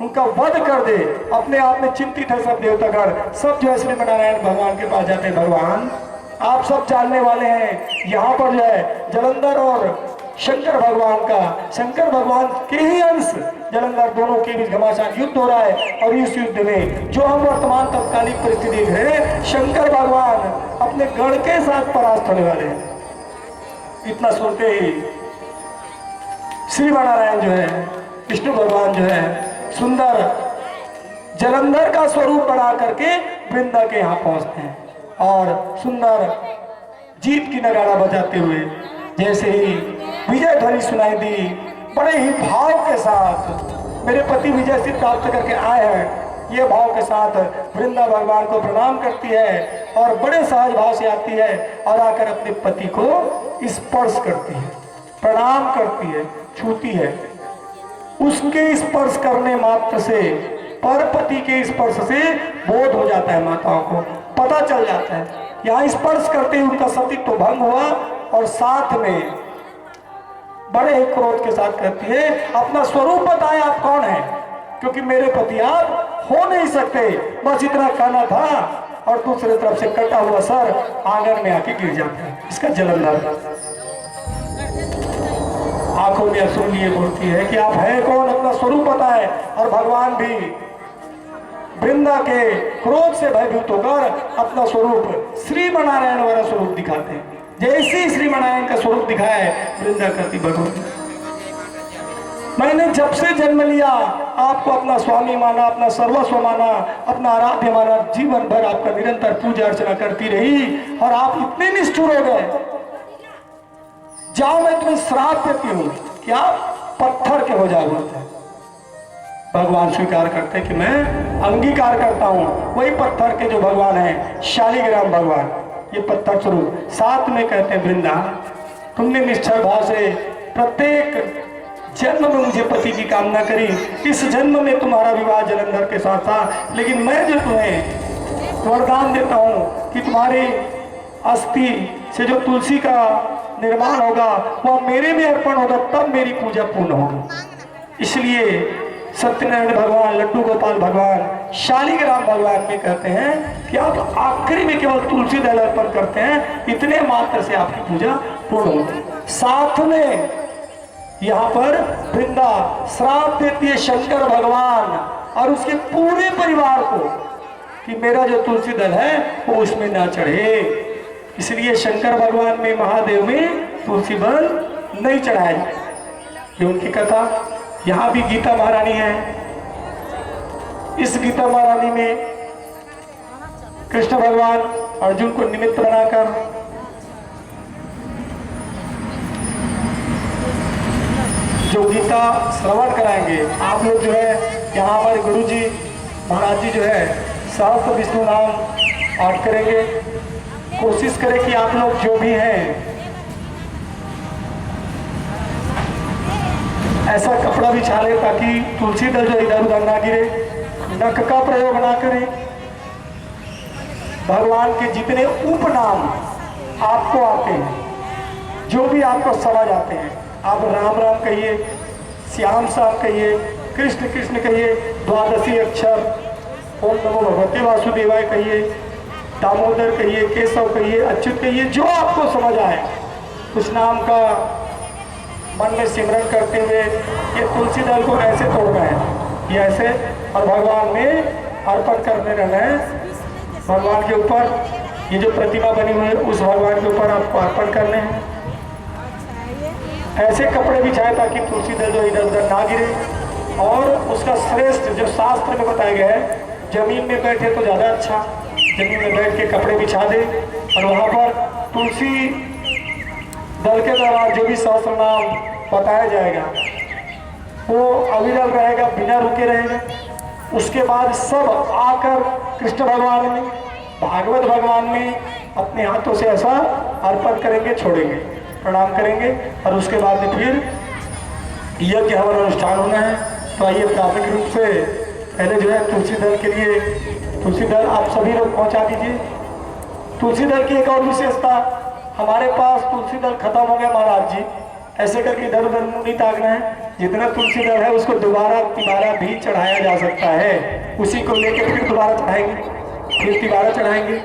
उनका वध कर दे। अपने आप में चिंतित है सब देवतागण, सब जो है श्रीमनारायण भगवान के पास जाते हैं। भगवान आप सब जानने वाले हैं, यहाँ पर जो है जलंधर और शंकर भगवान का, शंकर भगवान के ही अंश जलंधर, दोनों के बीच घमासान युद्ध हो रहा है। और इस युद्ध में जो हम वर्तमान तत्कालिक परिस्थिति देख रहे हैं, शंकर भगवान अपने गण के साथ परास्त होने वाले हैं। इतना सुनते ही श्रीमनारायण जो है, विष्णु भगवान जो है, सुंदर जलंधर का स्वरूप बना करके वृंदा के यहाँ पहुंचते हैं और सुंदर जीत की नगाड़ा बजाते हुए जैसे ही विजय ध्वनि सुनाई दी, बड़े ही भाव के साथ मेरे पति विजय सिद्ध प्राप्त करके आए हैं, ये भाव के साथ वृंदा भगवान को प्रणाम करती है और बड़े सहज भाव से आती है और आकर अपने पति को स्पर्श करती है, प्रणाम करती है, छूती है। उसके स्पर्श करने मात्र से, परपति के स्पर्श से बोध हो जाता है, माताओं को पता चल जाता है। यहाँ स्पर्श करते ही उनका सतीत्व भंग हुआ और साथ में बड़े ही क्रोध के साथ कहती है, अपना स्वरूप बताएं, आप कौन हैं, क्योंकि मेरे पति आप हो नहीं सकते। बस इतना कहना था और दूसरी तरफ से कटा हुआ सर आंगन में आके गिर जाता है। इसका जलंधर आंखों में आंसू लिए बोलती है कि आप हैं कौन, अपना स्वरूप बताएं। और भगवान भी वृंदा के क्रोध से भयभीत होकर अपना स्वरूप श्रीमनारायण वाला स्वरूप दिखाते हैं। जैसे ही श्रीमनारायण का स्वरूप दिखाया है, वृंदा करती भगवान मैंने जब से जन्म लिया आपको अपना स्वामी माना, अपना सर्वस्व माना, अपना आराध्य माना, जीवन भर आपका निरंतर पूजा अर्चना करती रही और आप इतने निष्ठुर हो गए, जाओ मैं तुम्हें श्राप देती हूं कि आप पत्थर के हो जाओगे। भगवान स्वीकार करते कि मैं अंगीकार करता हूं, वही पत्थर के जो भगवान हैं, शालिग्राम भगवान, ये पत्थर स्वरूप। साथ में कहते हैं वृंदा, तुमने निश्चल भाव से प्रत्येक जन्म में मुझे पति की कामना करी, इस जन्म में तुम्हारा विवाह जलंधर के साथ था, लेकिन मैं जो तुम्हें वरदान देता हूँ कि तुम्हारी अस्थि से जो तुलसी का निर्माण होगा वह मेरे में अर्पण होगा, तब मेरी पूजा पूर्ण होगी। इसलिए सत्यनारायण भगवान, लड्डू गोपाल भगवान, शालिग्राम भगवान में कहते हैं कि आप आखिरी में केवल तुलसी दल अर्पण करते हैं, इतने मात्र से आपकी पूजा पूर्ण होगी। साथ में यहाँ पर वृंदा श्राप देती है शंकर भगवान और उसके पूरे परिवार को कि मेरा जो तुलसी दल है वो उसमें ना चढ़े। इसलिए शंकर भगवान में, महादेव में तुलसी बल नहीं चढ़ाया जाए। ये उनकी कथा। यहाँ भी गीता महारानी है। इस गीता महारानी में कृष्ण भगवान अर्जुन को निमित्त बनाकर जो गीता श्रवण कराएंगे। आप लोग जो है यहाँ हमारे गुरु जी महाराज जी जो है सहस्त्र विष्णु नाम पाठ करेंगे। कोशिश करें कि आप लोग जो भी हैं ऐसा कपड़ा बिछा ले ताकि तुलसी दल जो इधर उधर ना गिरे, नख का प्रयोग ना करें। भगवान के जितने उपनाम आपको आते हैं, जो भी आपको समझ आते हैं, आप राम राम कहिए, श्याम श्याम कहिए, कृष्ण कृष्ण कहिए, द्वादशी अक्षर ओम नमो भगवते वासुदेवाय कहिए, दामोदर कहिए, केशव कहिए, अच्युत कहिए, जो आपको समझ आए उस नाम का मन में सिमरन करते हुए ये तुलसी दल को ऐसे तोड़ना है, ये ऐसे, और भगवान में अर्पण करने रहना है। भगवान के ऊपर ये जो प्रतिमा बनी हुई है उस भगवान के ऊपर आपको अर्पण करने हैं। ऐसे कपड़े बिछाए ताकि तुलसी दल जो इधर उधर ना गिरे। और उसका श्रेष्ठ जो शास्त्र में बताया गया है, जमीन में बैठे तो ज़्यादा अच्छा, जमीन में बैठ के कपड़े बिछा दे और वहाँ पर तुलसी दल के द्वारा जो भी सहस्त्र नाम बताया जाएगा वो अविरल रहेगा, बिना रुके रहेगा। उसके बाद सब आकर कृष्ण भगवान में, भागवत भगवान में अपने हाथों से ऐसा अर्पण करेंगे, छोड़ेंगे, प्रणाम करेंगे और उसके बाद में फिर यज्ञ हवन अनुष्ठान होना है। तो आइए प्राथमिक रूप से पहले जो है तुलसी दल के लिए, तुलसी दल आप सभी लोग पहुंचा दीजिए। तुलसी दल की एक और विशेषता, हमारे पास तुलसी दल खत्म हो गया महाराज जी, ऐसे करके इधर उधर मुंह नहीं ताकना है। जितना तुलसी दल है उसको दोबारा तिबारा भी चढ़ाया जा सकता है, उसी को लेकर फिर दोबारा चढ़ाएंगे, फिर तिबारा चढ़ाएंगे।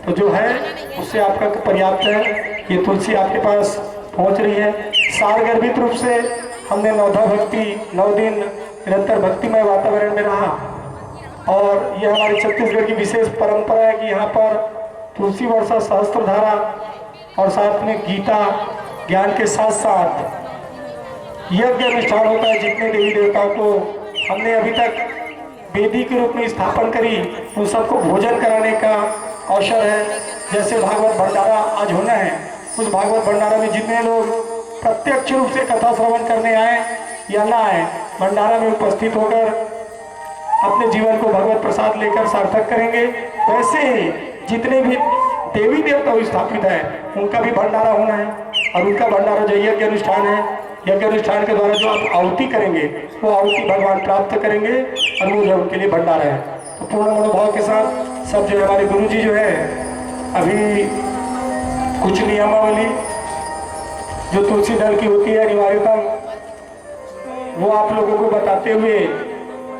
तो जो है उससे आपका पर्याप्त है। ये तुलसी आपके पास पहुंच रही है। सारगर्भित रूप से हमने नवधा भक्ति 9 दिन निरंतर भक्तिमय वातावरण में रहा और यह हमारी छत्तीसगढ़ की विशेष परंपरा है कि यहाँ पर तुलसी वर्षा सहस्त्रधारा और साथ में गीता ज्ञान के साथ साथ यज्ञ अनुष्ठान होता है। जितने देवी देवताओं को हमने अभी तक वेदी के रूप में स्थापन करी उन सबको भोजन कराने का अवसर है। जैसे भागवत भंडारा आज होना है, उस भागवत भंडारा में जितने लोग प्रत्यक्ष रूप से कथा श्रवण करने आए या ना आए, भंडारा में उपस्थित होकर अपने जीवन को भगवत प्रसाद लेकर सार्थक करेंगे। वैसे ही जितने भी देवी देवता स्थापित है उनका भी भंडारा होना है और उनका भंडारा जो यज्ञ अनुष्ठान है, यज्ञ अनुष्ठान के द्वारा जो आप आहुति करेंगे वो आहुति भगवान प्राप्त करेंगे और वो जो उनके लिए भंडारा है। तो पूर्ण मनोभाव के साथ सब जो हमारे गुरु जी जो है अभी कुछ नियमावली जो तुलसी दल की होती है अनिवार्यतम, वो आप लोगों को बताते हुए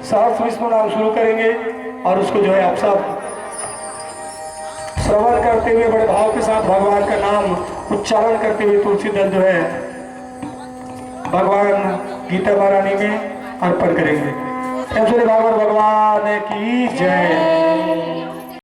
सहस्र विष्णु नाम शुरू करेंगे और उसको जो है आप सब श्रवण करते हुए बड़े भाव के साथ भगवान का नाम उच्चारण करते हुए तुलसी दल जो है भगवान गीता महारानी में अर्पण करेंगे। भागवत भगवान की जय।